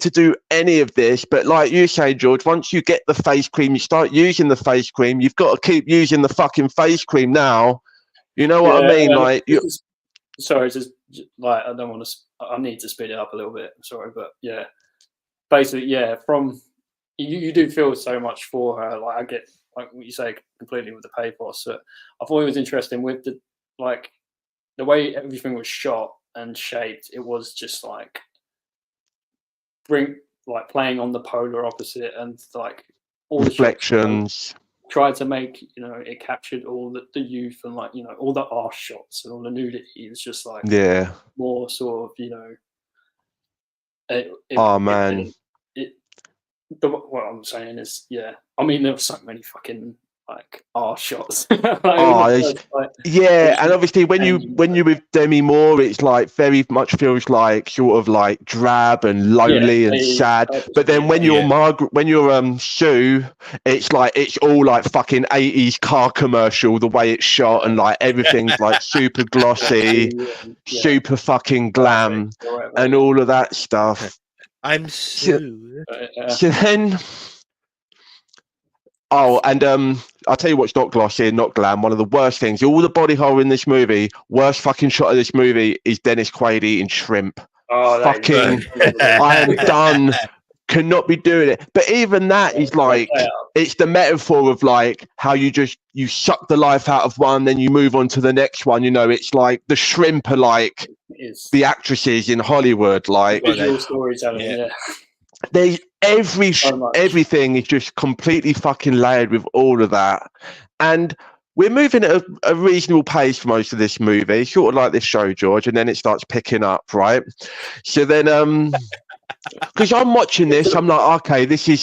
to do any of this, but like you say, George, once you get the face cream, you start using the face cream. You've got to keep using the fucking face cream now. You know what I mean? Like, sorry, just like I don't want to. I need to speed it up a little bit. Sorry, but yeah, basically, from you do feel so much for her. Like, I get like what you say completely with the pathos. But I thought it was interesting with the way everything was shot and shaped. It was just like playing on the polar opposite, and like all the reflections. Tried to make it captured all the youth and like all the arse shots and all the nudity. It's just like more sort of what I'm saying is I mean there were so many fucking like arse shots. And obviously when you're with Demi Moore, it's like very much feels like sort of like drab and lonely and sad. But then when you're Sue, it's like it's all like fucking 80s car commercial, the way it's shot, and like everything's like super glossy, super fucking glam, and all of that stuff. I'm Sue. So then. Oh, and I'll tell you what's not glossy and not glam. One of the worst things, all the body horror in this movie, worst fucking shot of this movie is Dennis Quaid eating shrimp. Oh, fucking, I am done. Cannot be doing it. But even that is like, it's the metaphor of like how you suck the life out of one, then you move on to the next one. It's like the shrimp are like the actresses in Hollywood. Like visual storytelling. There's everything is just completely fucking layered with all of that, and we're moving at a reasonable pace for most of this movie, sort of like this show, George, and then it starts picking up, right? So then, because I'm watching this, I'm like, okay, this is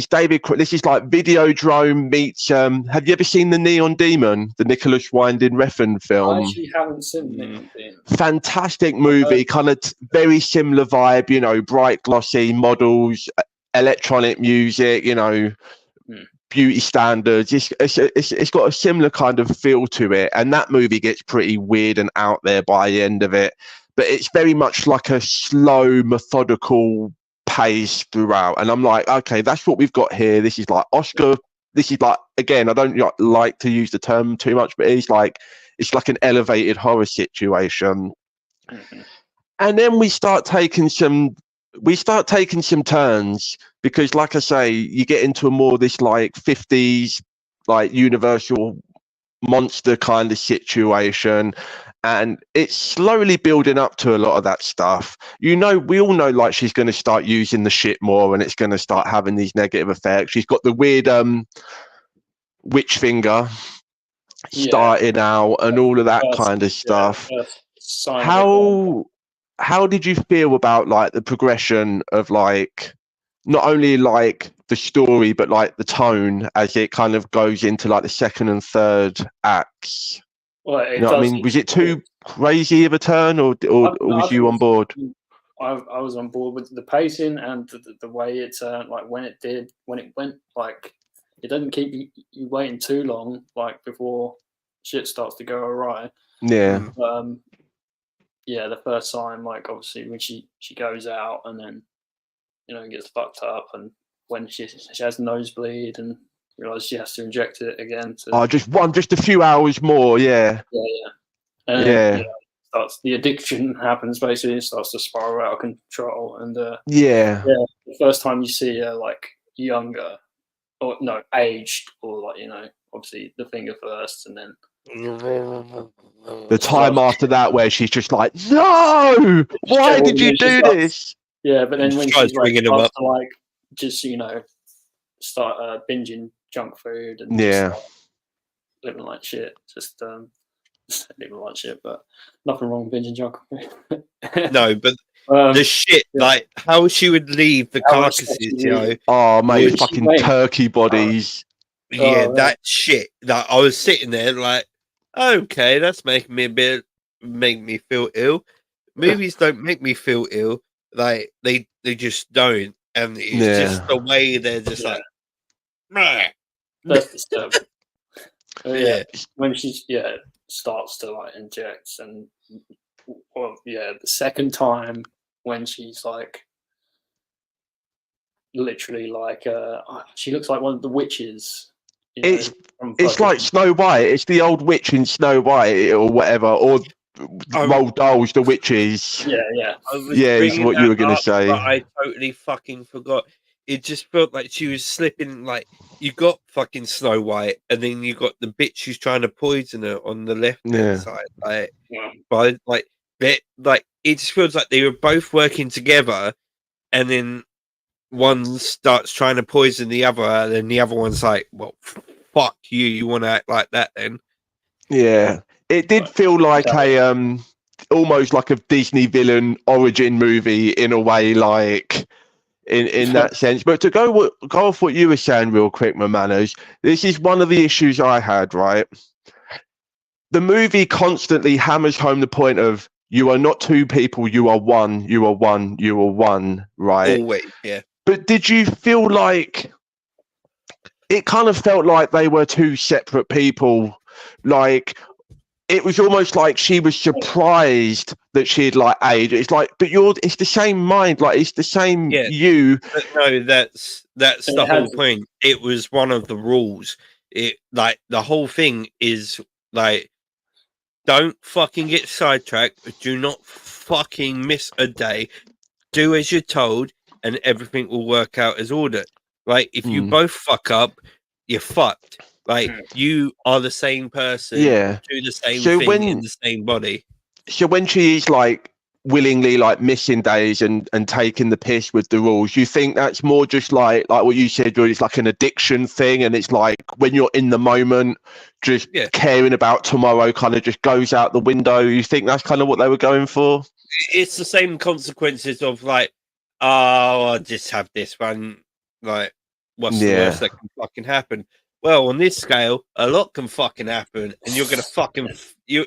David. This is like Videodrome meets. Have you ever seen The Neon Demon, the Nicholas Winding Refn film? I actually haven't seen Neon Demon. Fantastic movie, kind of very similar vibe. Bright, glossy models, electronic music. Beauty standards. It's got a similar kind of feel to it, and that movie gets pretty weird and out there by the end of it. But it's very much like a slow, methodical pace throughout. And I'm like, okay, that's what we've got here. This is like Oscar. This is like, again, I don't like to use the term too much, but it's like an elevated horror situation. Mm-hmm. And then we start taking some turns, because like I say, you get into a more this like 50s, like Universal monster kind of situation. And it's slowly building up to a lot of that stuff. We all know like she's going to start using the shit more, and it's going to start having these negative effects. She's got the weird witch finger starting out and all of that kind of stuff. How did you feel about like the progression of like not only like the story but like the tone as it kind of goes into like the second and third acts? Well, I mean? Was it too crazy of a turn, or was you on board? I was on board with the pacing and the way it turned. Like when it went, like it doesn't keep you waiting too long, like before shit starts to go awry. Yeah. Yeah, the first time, like obviously when she goes out and then gets fucked up, and when she has nosebleed and realizes she has to inject it again. Just a few hours more. Yeah. And the addiction happens basically. It starts to spiral out of control, and the first time you see her like younger, or no, aged, or like obviously the finger first, and then the time after that where she's just like, no, why did you do this? Yeah, but then when she's like starts to like just start binging junk food and living like shit, just living like shit, but nothing wrong with binging junk food. No, but the shit, like how she would leave the carcasses, Oh, mate, fucking turkey bodies. That shit. Like I was sitting there like, okay, that's making me make me feel ill. Movies don't make me feel ill. Like they just don't, and it's just the way they're just like. That's disturbing. When she starts to like inject, and the second time when she's like literally like she looks like one of the witches. It's like Snow White. It's the old witch in Snow White or whatever, or Roald Dahl's The Witches. Yeah. Is what you were going to say. But I totally fucking forgot. It just felt like she was slipping. Like you got fucking Snow White, and then you got the bitch who's trying to poison her on the left hand side. But it just feels like they were both working together, and then one starts trying to poison the other, and then the other one's like, "Well, fuck you! You want to act like that then?" Yeah, it did feel like a almost like a Disney villain origin movie in a way, like in that sense. But to go off what you were saying real quick, my manners, this is one of the issues I had, right? The movie constantly hammers home the point of you are not two people, you are one, you are one, you are one, right? Always, yeah. But did you feel like it kind of felt like they were two separate people? Like it was almost like she was surprised that she had like aged. It's like, but it's the same mind, like it's the same you. But no, that's the whole point. It was one of the rules. It like the whole thing is like, don't fucking get sidetracked. Do not fucking miss a day. Do as you're told, and everything will work out as ordered. Like if you both fuck up, you're fucked. Like you are the same person, do the same thing in the same body. So when she's like willingly like missing days and taking the piss with the rules, you think that's more just like what you said, really, it's like an addiction thing, and it's like when you're in the moment, just caring about tomorrow kind of just goes out the window. You think that's kind of what they were going for? It's the same consequences of like, oh, I'll just have this one. Like, what's the worst that can fucking happen? Well, on this scale, a lot can fucking happen, and you're gonna fucking you're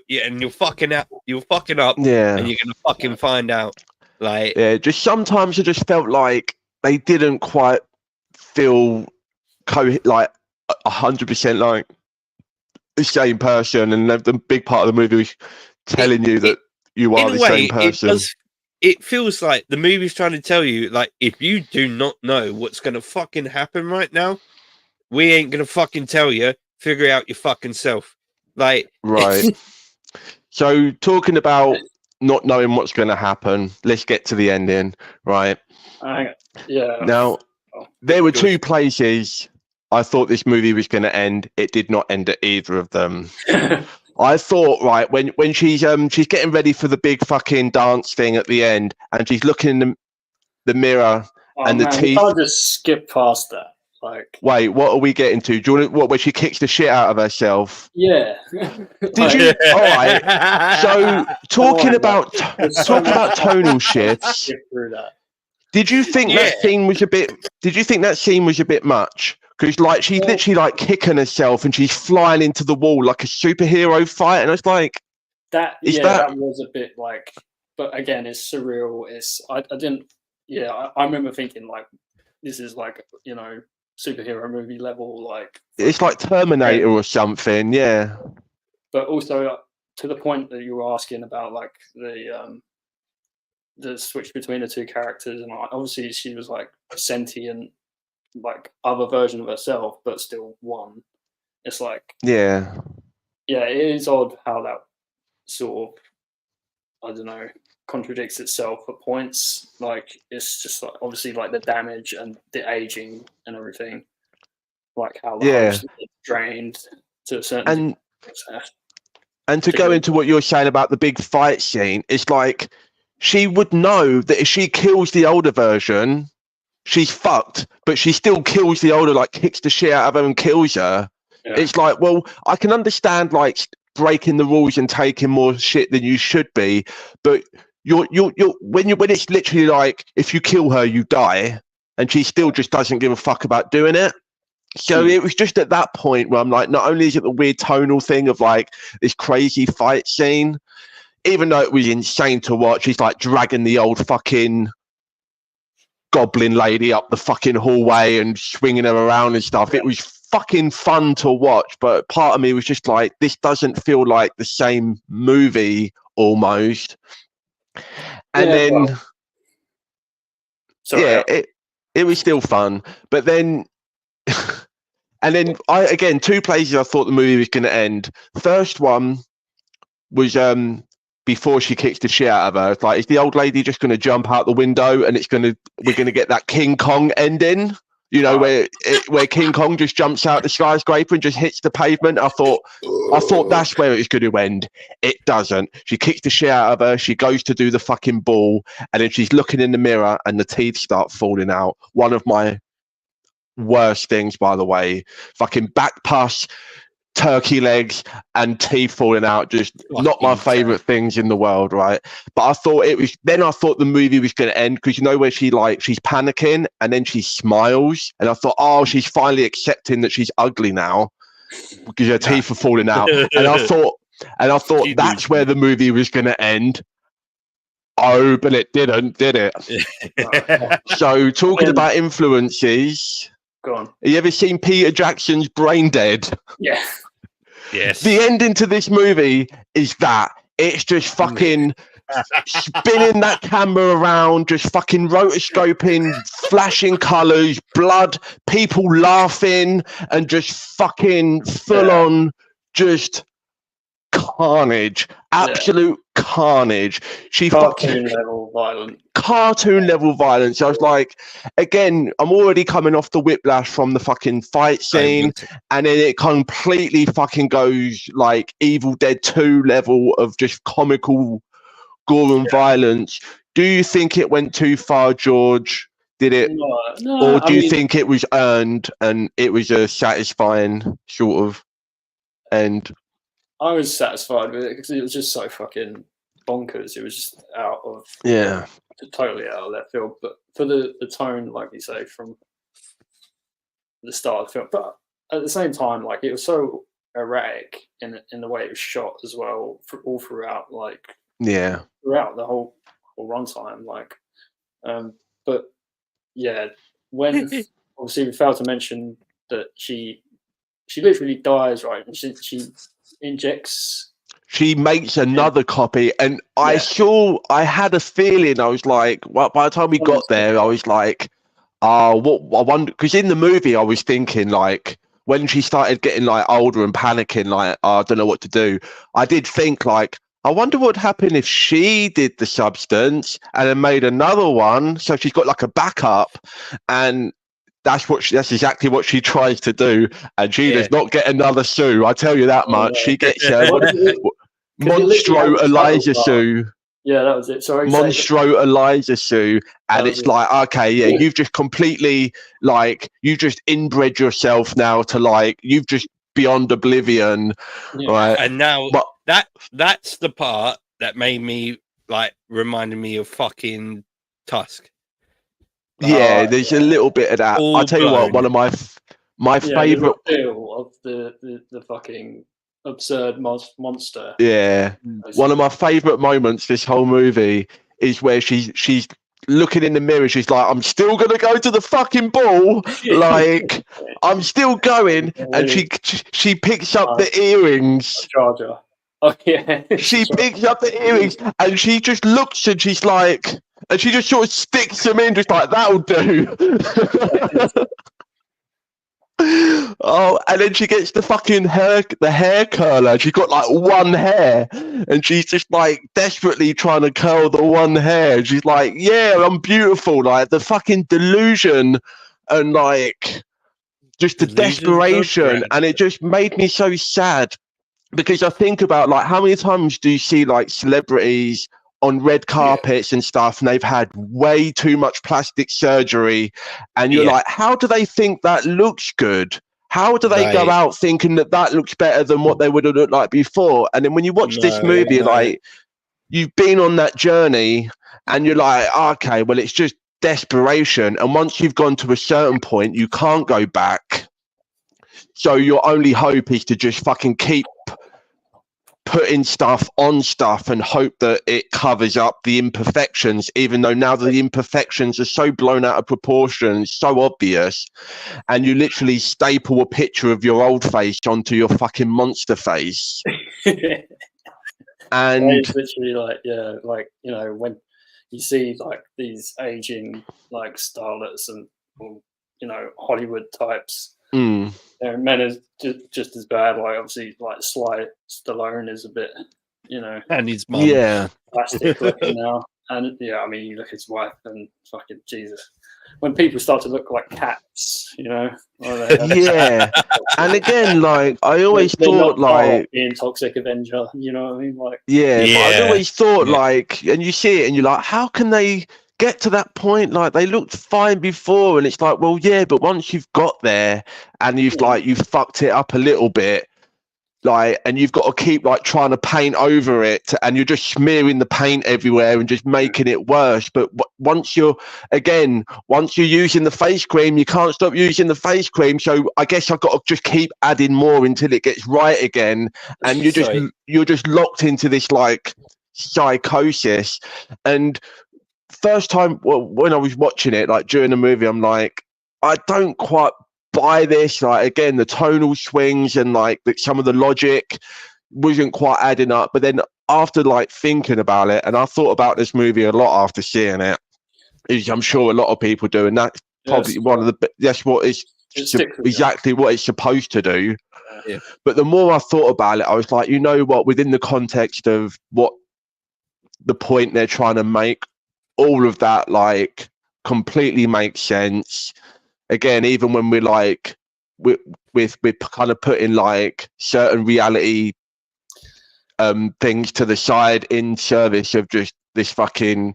fucking up, and you're gonna fucking find out. Like, just sometimes I just felt like they didn't quite feel like 100% like the same person, and the big part of the movie was telling you that you are the same person. It feels like the movie's trying to tell you, like, if you do not know what's gonna fucking happen right now, we ain't gonna fucking tell you. Figure it out your fucking self. Like, right. So talking about not knowing what's going to happen, let's get to the ending, right? Now, there were two places I thought this movie was going to end. It did not end at either of them. I thought, right, when she's getting ready for the big fucking dance thing at the end, and she's looking in the mirror, and the teeth. You can't just skip past that. Like, wait, what are we getting to? Do you want where she kicks the shit out of herself? Yeah. Did you? All right. So talking about tonal shifts. Did you think that scene was a bit? Did you think that scene was a bit much? Because like she's literally like kicking herself and she's flying into the wall like a superhero fight, and it's like that. That was a bit like. but again, it's surreal. I didn't. Yeah, I remember thinking like, this is like, you know, superhero movie level. Like it's like Terminator or something. Yeah. But also to the point that you were asking about like the switch between the two characters, and obviously she was like sentient, like other version of herself, but still one. It's like yeah, it is odd how that sort of, I don't know, contradicts itself at points. Like it's just like obviously like the damage and the aging and everything, like how the host is drained to a certain and to go into what you're saying about the big fight scene, it's like she would know that if she kills the older version, she's fucked, but she still kills the older, like kicks the shit out of her and kills her. Yeah. It's like, well, I can understand like breaking the rules and taking more shit than you should be, but you're when it's literally like if you kill her, you die, and she still just doesn't give a fuck about doing it. So it was just at that point where I'm like, not only is it the weird tonal thing of like this crazy fight scene, even though it was insane to watch, he's like dragging the old fucking goblin lady up the fucking hallway and swinging her around and stuff. It was fucking fun to watch, but part of me was just like, this doesn't feel like the same movie almost. And then, it was still fun, but then. And then two places I thought the movie was going to end. First one was before she kicks the shit out of her. It's like, is the old lady just going to jump out the window and we're going to get that King Kong ending? You know, where King Kong just jumps out the skyscraper and just hits the pavement. I thought that's where it's going to end. It doesn't. She kicks the shit out of her. She goes to do the fucking ball, and then she's looking in the mirror and the teeth start falling out. One of my worst things, by the way, fucking back pus, turkey legs, and teeth falling out. Just not my favorite things in the world, right? But I thought the movie was going to end because you know where she's panicking and then she smiles, and I thought, oh, she's finally accepting that she's ugly now because her teeth are falling out, and I thought that's where the movie was going to end. Oh, but it didn't, did it? So talking about influences. Go on. Have you ever seen Peter Jackson's Brain Dead? Yeah. Yes. The ending to this movie is that it's just fucking spinning that camera around, just fucking rotoscoping, flashing colours, blood, people laughing, and just fucking full on just carnage. Absolute carnage. Cartoon level violence. Cartoon level violence. I was like, again, I'm already coming off the whiplash from the fucking fight scene, and then it completely fucking goes like Evil Dead 2 level of just comical gore and violence. Do you think it went too far, George? Did it? No, or do you think it was earned and it was a satisfying sort of end? I was satisfied with it because it was just so fucking bonkers. It was just totally out of left field. But for the tone, like you say, from the start of the film, but at the same time, like it was so erratic in the way it was shot as well, all throughout, like throughout the whole runtime, like. But yeah, when obviously we failed to mention that she literally dies, right? And she injects. She makes another copy, and I had a feeling. I was like, well, by the time we got there, I was like, what? I wonder, because in the movie, I was thinking like when she started getting like older and panicking, like I don't know what to do. I did think like, I wonder what would happen if she did the substance and then made another one, so she's got like a backup, and. That's exactly what she tries to do, and she does not get another Sue. I tell you that much. She gets Monstro Elijah Sue. Yeah, that was it. Sorry, Monstro Elijah Sue, and it's like, okay, you've just completely you just inbred yourself now to you've just beyond oblivion, right? And now that's the part that made me reminded me of fucking Tusk. Yeah, there's a little bit of that. I'll tell you what, one of my favorite feel of the fucking absurd monster. Yeah. One of my favourite moments this whole movie is where she's looking in the mirror. She's like, I'm still going to go to the fucking ball. Like, I'm still going. And she picks up the earrings. Charger. Oh, yeah. She picks up the earrings and she just looks and she's like, and she just sort of sticks them in, just like, that'll do. Oh, and then she gets the fucking hair curler. She's got like one hair, and she's just like desperately trying to curl the one hair. She's like, "Yeah, I'm beautiful." Like the fucking delusion, and like just the desperation, and it just made me so sad because I think about like how many times do you see like celebrities on red carpets and stuff, and they've had way too much plastic surgery, and you're like, how do they think that looks good? How do they go out thinking that looks better than what they would have looked like before? And then when you watch this movie, like you've been on that journey, and you're like, okay, well, it's just desperation. And once you've gone to a certain point, you can't go back. So your only hope is to just fucking keep putting stuff on stuff and hope that it covers up the imperfections, even though now the imperfections are so blown out of proportion, so obvious, and you literally staple a picture of your old face onto your fucking monster face. And it's literally like, like, you know, when you see like these aging like starlets and, you know, Hollywood types, men is just as bad. Like obviously, like Sly Stallone is a bit, you know, and his mum, plastic looking now. And I mean, you look at his wife and fucking Jesus. When people start to look like cats, you know. And again, like I always thought, like being Toxic Avenger, you know what I mean? Like, but I always thought, like, and you see it, and you're like, how can they get to that point? Like they looked fine before, and it's like, well, yeah, but once you've got there and you've fucked it up a little bit, like, and you've got to keep like trying to paint over it, and you're just smearing the paint everywhere and just making it worse. But once you're using the face cream, you can't stop using the face cream. So I guess I've got to just keep adding more until it gets right again, and you're just locked into this like psychosis. And first time when I was watching it, like during the movie, I'm like, I don't quite buy this. Like again, the tonal swings and like some of the logic wasn't quite adding up. But then after like thinking about it, and I thought about this movie a lot after seeing it, as I'm sure a lot of people do, and that's probably that's what is exactly what it's supposed to do. But the more I thought about it, I was like, you know what, within the context of what the point they're trying to make, all of that like completely makes sense. Again, even when we're like we're kind of putting like certain reality things to the side in service of just this fucking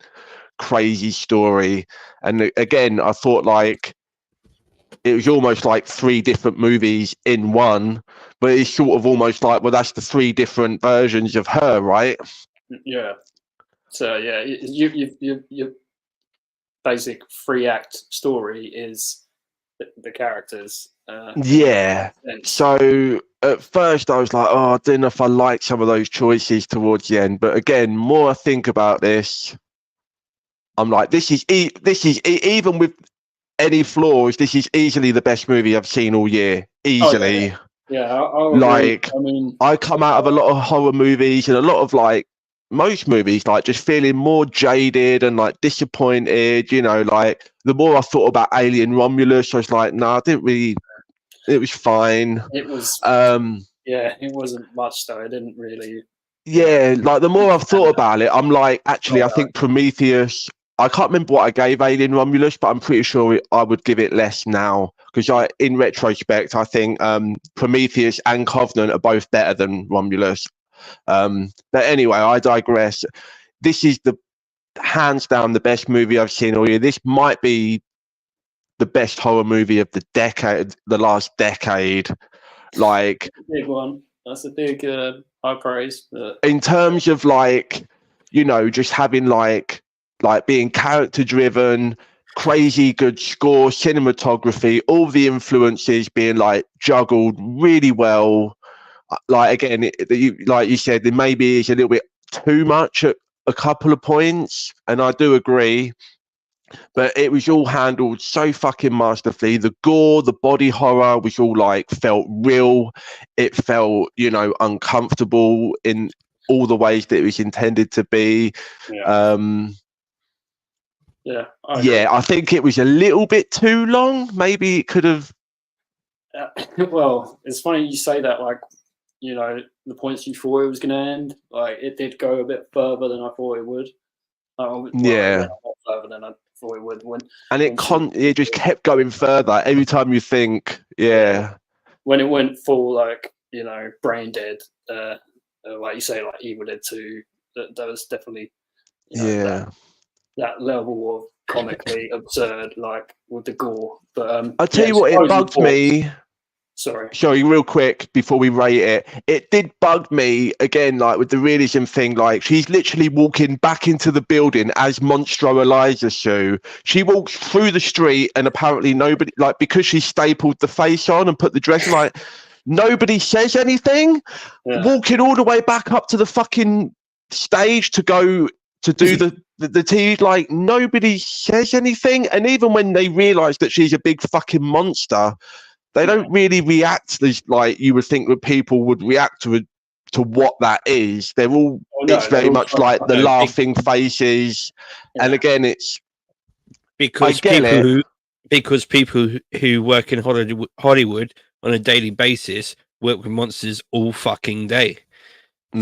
crazy story. And again, I thought like it was almost like 3 different movies in one, but it's sort of almost like, well, that's the 3 different versions of her, right? Yeah. So yeah, you basic 3-act story is the characters. So at first I was like, oh, I don't know if I like some of those choices towards the end. But again, more I think about this, I'm like, this is even with any flaws, this is easily the best movie I've seen all year. Easily. Like, I mean, I come out of a lot of horror movies and a lot of like most movies, like just feeling more jaded and like disappointed, you know. Like the more I thought about Alien Romulus, I was like, I didn't really, it was fine. It was it wasn't much though. It didn't really like the more I've thought about it, I'm like, actually I think Prometheus, I can't remember what I gave Alien Romulus, but I'm pretty sure I would give it less now, because in retrospect I think Prometheus and Covenant are both better than Romulus. But anyway, I digress. This is the hands down the best movie I've seen all year. This might be the best horror movie of the last decade. Like big one. That's a big high praise. In terms of like, you know, just having like being character driven, crazy good score, cinematography, all the influences being like juggled really well. like again, like you said, there maybe is a little bit too much at a couple of points, and I do agree. But it was all handled so fucking masterfully. The gore, the body horror was all like felt real. It felt, uncomfortable in all the ways that it was intended to be. Yeah. I think it was a little bit too long. Maybe it could have. Well, it's funny you say that. Like, the points you thought it was going to end, like it did go a bit further than I thought it would. It went a lot further than I thought it would. And it just kept going further every time you think, when it went full, like, brain dead, like you say, like Evil Dead 2, that was definitely that level of comically absurd, like with the gore. But I'll tell you what, it bugged me. Sorry, real quick before we rate it. It did bug me again, like with the realism thing. Like she's literally walking back into the building as Monstro Eliza Sue. She walks through the street, and apparently nobody, like, because she stapled the face on and put the dress, like nobody says anything. Yeah. Walking all the way back up to the fucking stage to go to do the TV, like nobody says anything. And even when they realise that she's a big fucking monster, they don't really react as like you would think that people would react to what that is. They're all, it's very much like the laughing faces. Yeah. And again, it's because people who work in Hollywood on a daily basis work with monsters all fucking day.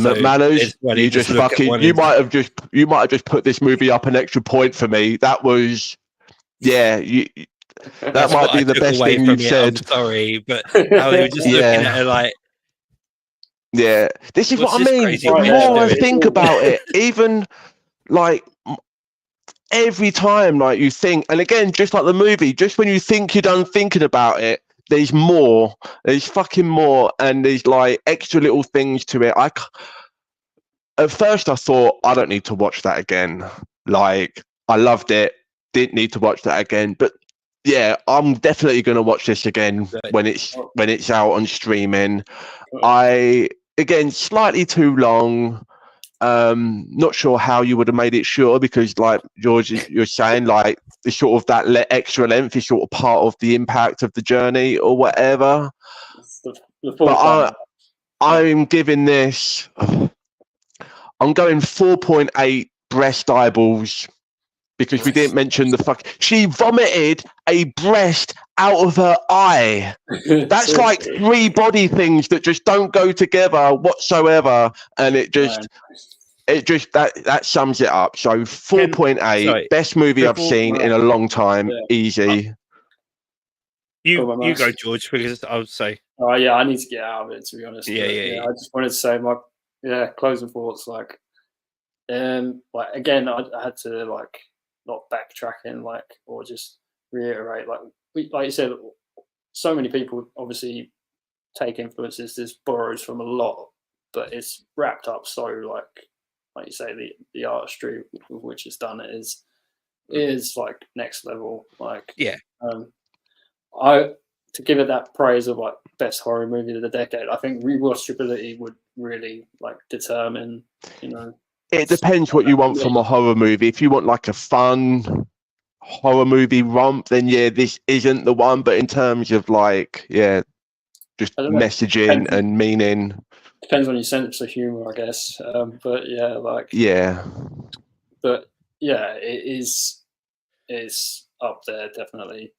So Manners, you might have just put this movie up an extra point for me. That was, that might be the best thing you've said. I'm sorry, but I was just looking at her like, this is what I mean. The more I think about it, even like every time, like you think, and again, just like the movie, just when you think you're done thinking about it, there's more. There's fucking more, and there's like extra little things to it. At first, I thought I don't need to watch that again. Like I loved it, didn't need to watch that again, but. Yeah, I'm definitely going to watch this again when it's out on streaming. Again, slightly too long. Not sure how you would have made it shorter because, like George, you're saying, like the sort of that extra length is sort of part of the impact of the journey or whatever. But I'm giving this. I'm going 4.8 breast eyeballs. Because we didn't mention she vomited a breast out of her eye. That's like 3 body things that just don't go together whatsoever, and that sums it up. So 4.8, best movie I've seen in a long time, easy. You go, George, because I would say. Oh yeah, I need to get out of it, to be honest. I just wanted to say my closing thoughts. Like again, I had to like. Not backtracking, like, or just reiterate, like you said, so many people obviously take influences. This borrows from a lot, but it's wrapped up so, like you say, the artistry with which it's done is like next level. Like, to give it that praise of like best horror movie of the decade, I think rewatchability would really like determine, It depends what you want from a horror movie. If you want like a fun horror movie romp, then this isn't the one. But in terms of like, just messaging and meaning. Depends on your sense of humor, I guess. But it's up there definitely.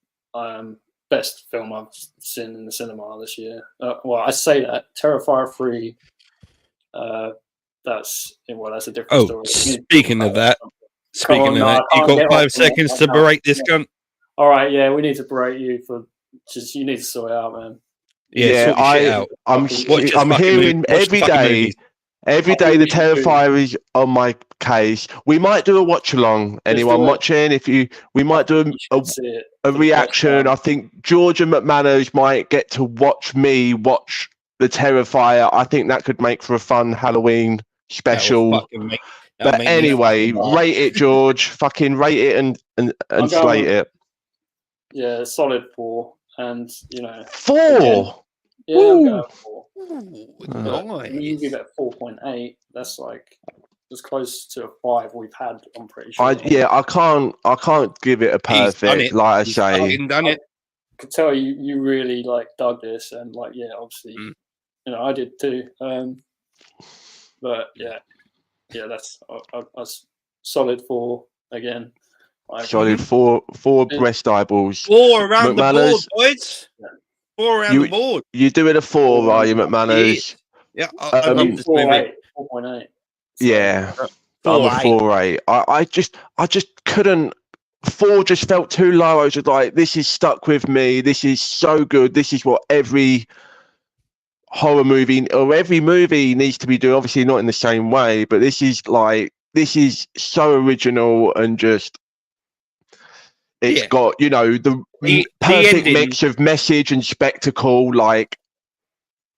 Best film I've seen in the cinema this year. Well, I say that Terrifier 3. That's a different story. Speaking of that, you've got 5 seconds to berate this cunt. All right, we need to berate you for you need to sort it out, man. I'm hearing every day the Terrifier is on my case. We might do a watch along. Anyone watching? We might do a reaction. I think George and McManus might get to watch me watch the Terrifier. I think that could make for a fun Halloween special. But anyway, rate it, George. Fucking rate it and slate it. Yeah, solid 4. And 4. Yeah, I'm going 4. Nice. You give it 4.8. That's like as close to a 5 we've had. I'm pretty sure. I can't give it a perfect. Like I say, He's done it. I could tell you really like dug this, and like obviously, I did too. But yeah, that's a solid 4 again. Like, solid four breast eyeballs. 4 around the board, boys. Yeah. 4 around the board. You doing a 4, are you, McManus? Yeah, I love this movie. 4.8. Yeah, I'm a 4.8. I just couldn't. 4 just felt too low. I was just like, this is stuck with me. This is so good. This is what every horror movie or every movie needs to be doing. Obviously, not in the same way, but this is so original and just. It's got, the perfect mix of message and spectacle. Like,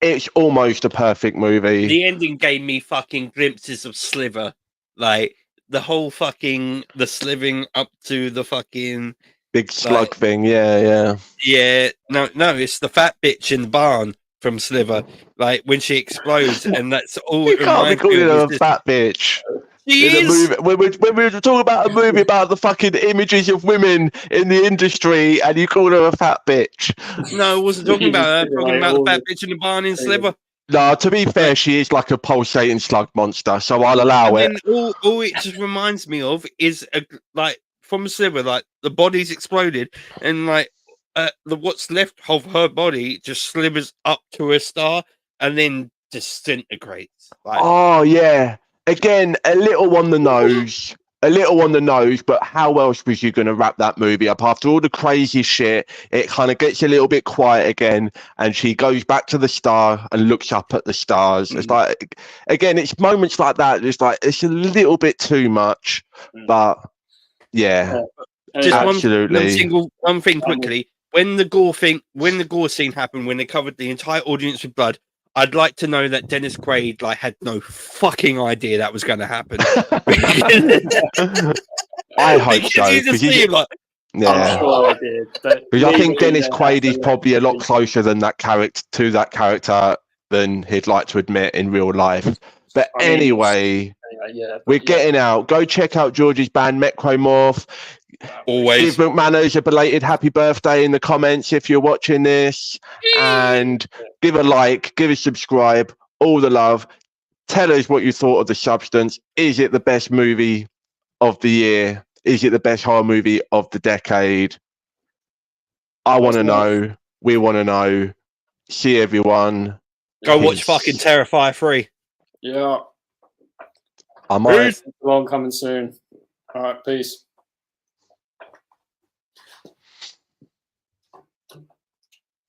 it's almost a perfect movie. The ending gave me fucking glimpses of Sliver. Like, the whole fucking, the sliving up to the fucking... big slug thing, yeah. Yeah, no, it's the fat bitch in the barn from Sliver. Like, when she explodes, and that's all it reminds me of. You can't be calling her a fat bitch. She is. When we were talking about a movie about the fucking images of women in the industry, and you call her a fat bitch. No, I wasn't talking about her. I'm talking about the fat bitch in the barn in Sliver. No, to be fair, she is like a pulsating slug monster, so I'll allow it. All it just reminds me of is like from Sliver, like the body's exploded, and like what's left of her body just slivers up to a star, and then disintegrates. Like, oh yeah. Again, a little on the nose, but how else was you going to wrap that movie up? After all the crazy shit, it kind of gets a little bit quiet again, and she goes back to the star and looks up at the stars. It's like, again, it's moments like that. It's like, it's a little bit too much, but yeah, just absolutely. One thing quickly. When the gore scene happened, when they covered the entire audience with blood, I'd like to know that Dennis Quaid had no fucking idea that was going to happen. I hope so. I'm sure I did. Because I think Dennis Quaid is probably a lot closer than that character than he'd like to admit in real life. But anyway, we're getting out. Go check out George's band, Necromorph. Always. Give McManus a belated happy birthday in the comments if you're watching this. And give a like, give a subscribe, all the love. Tell us what you thought of The Substance. Is it the best movie of the year? Is it the best horror movie of the decade? I want to know. We want to know. See everyone. Go watch fucking Terrifier 3. Yeah. I might. Long coming soon. All right, peace.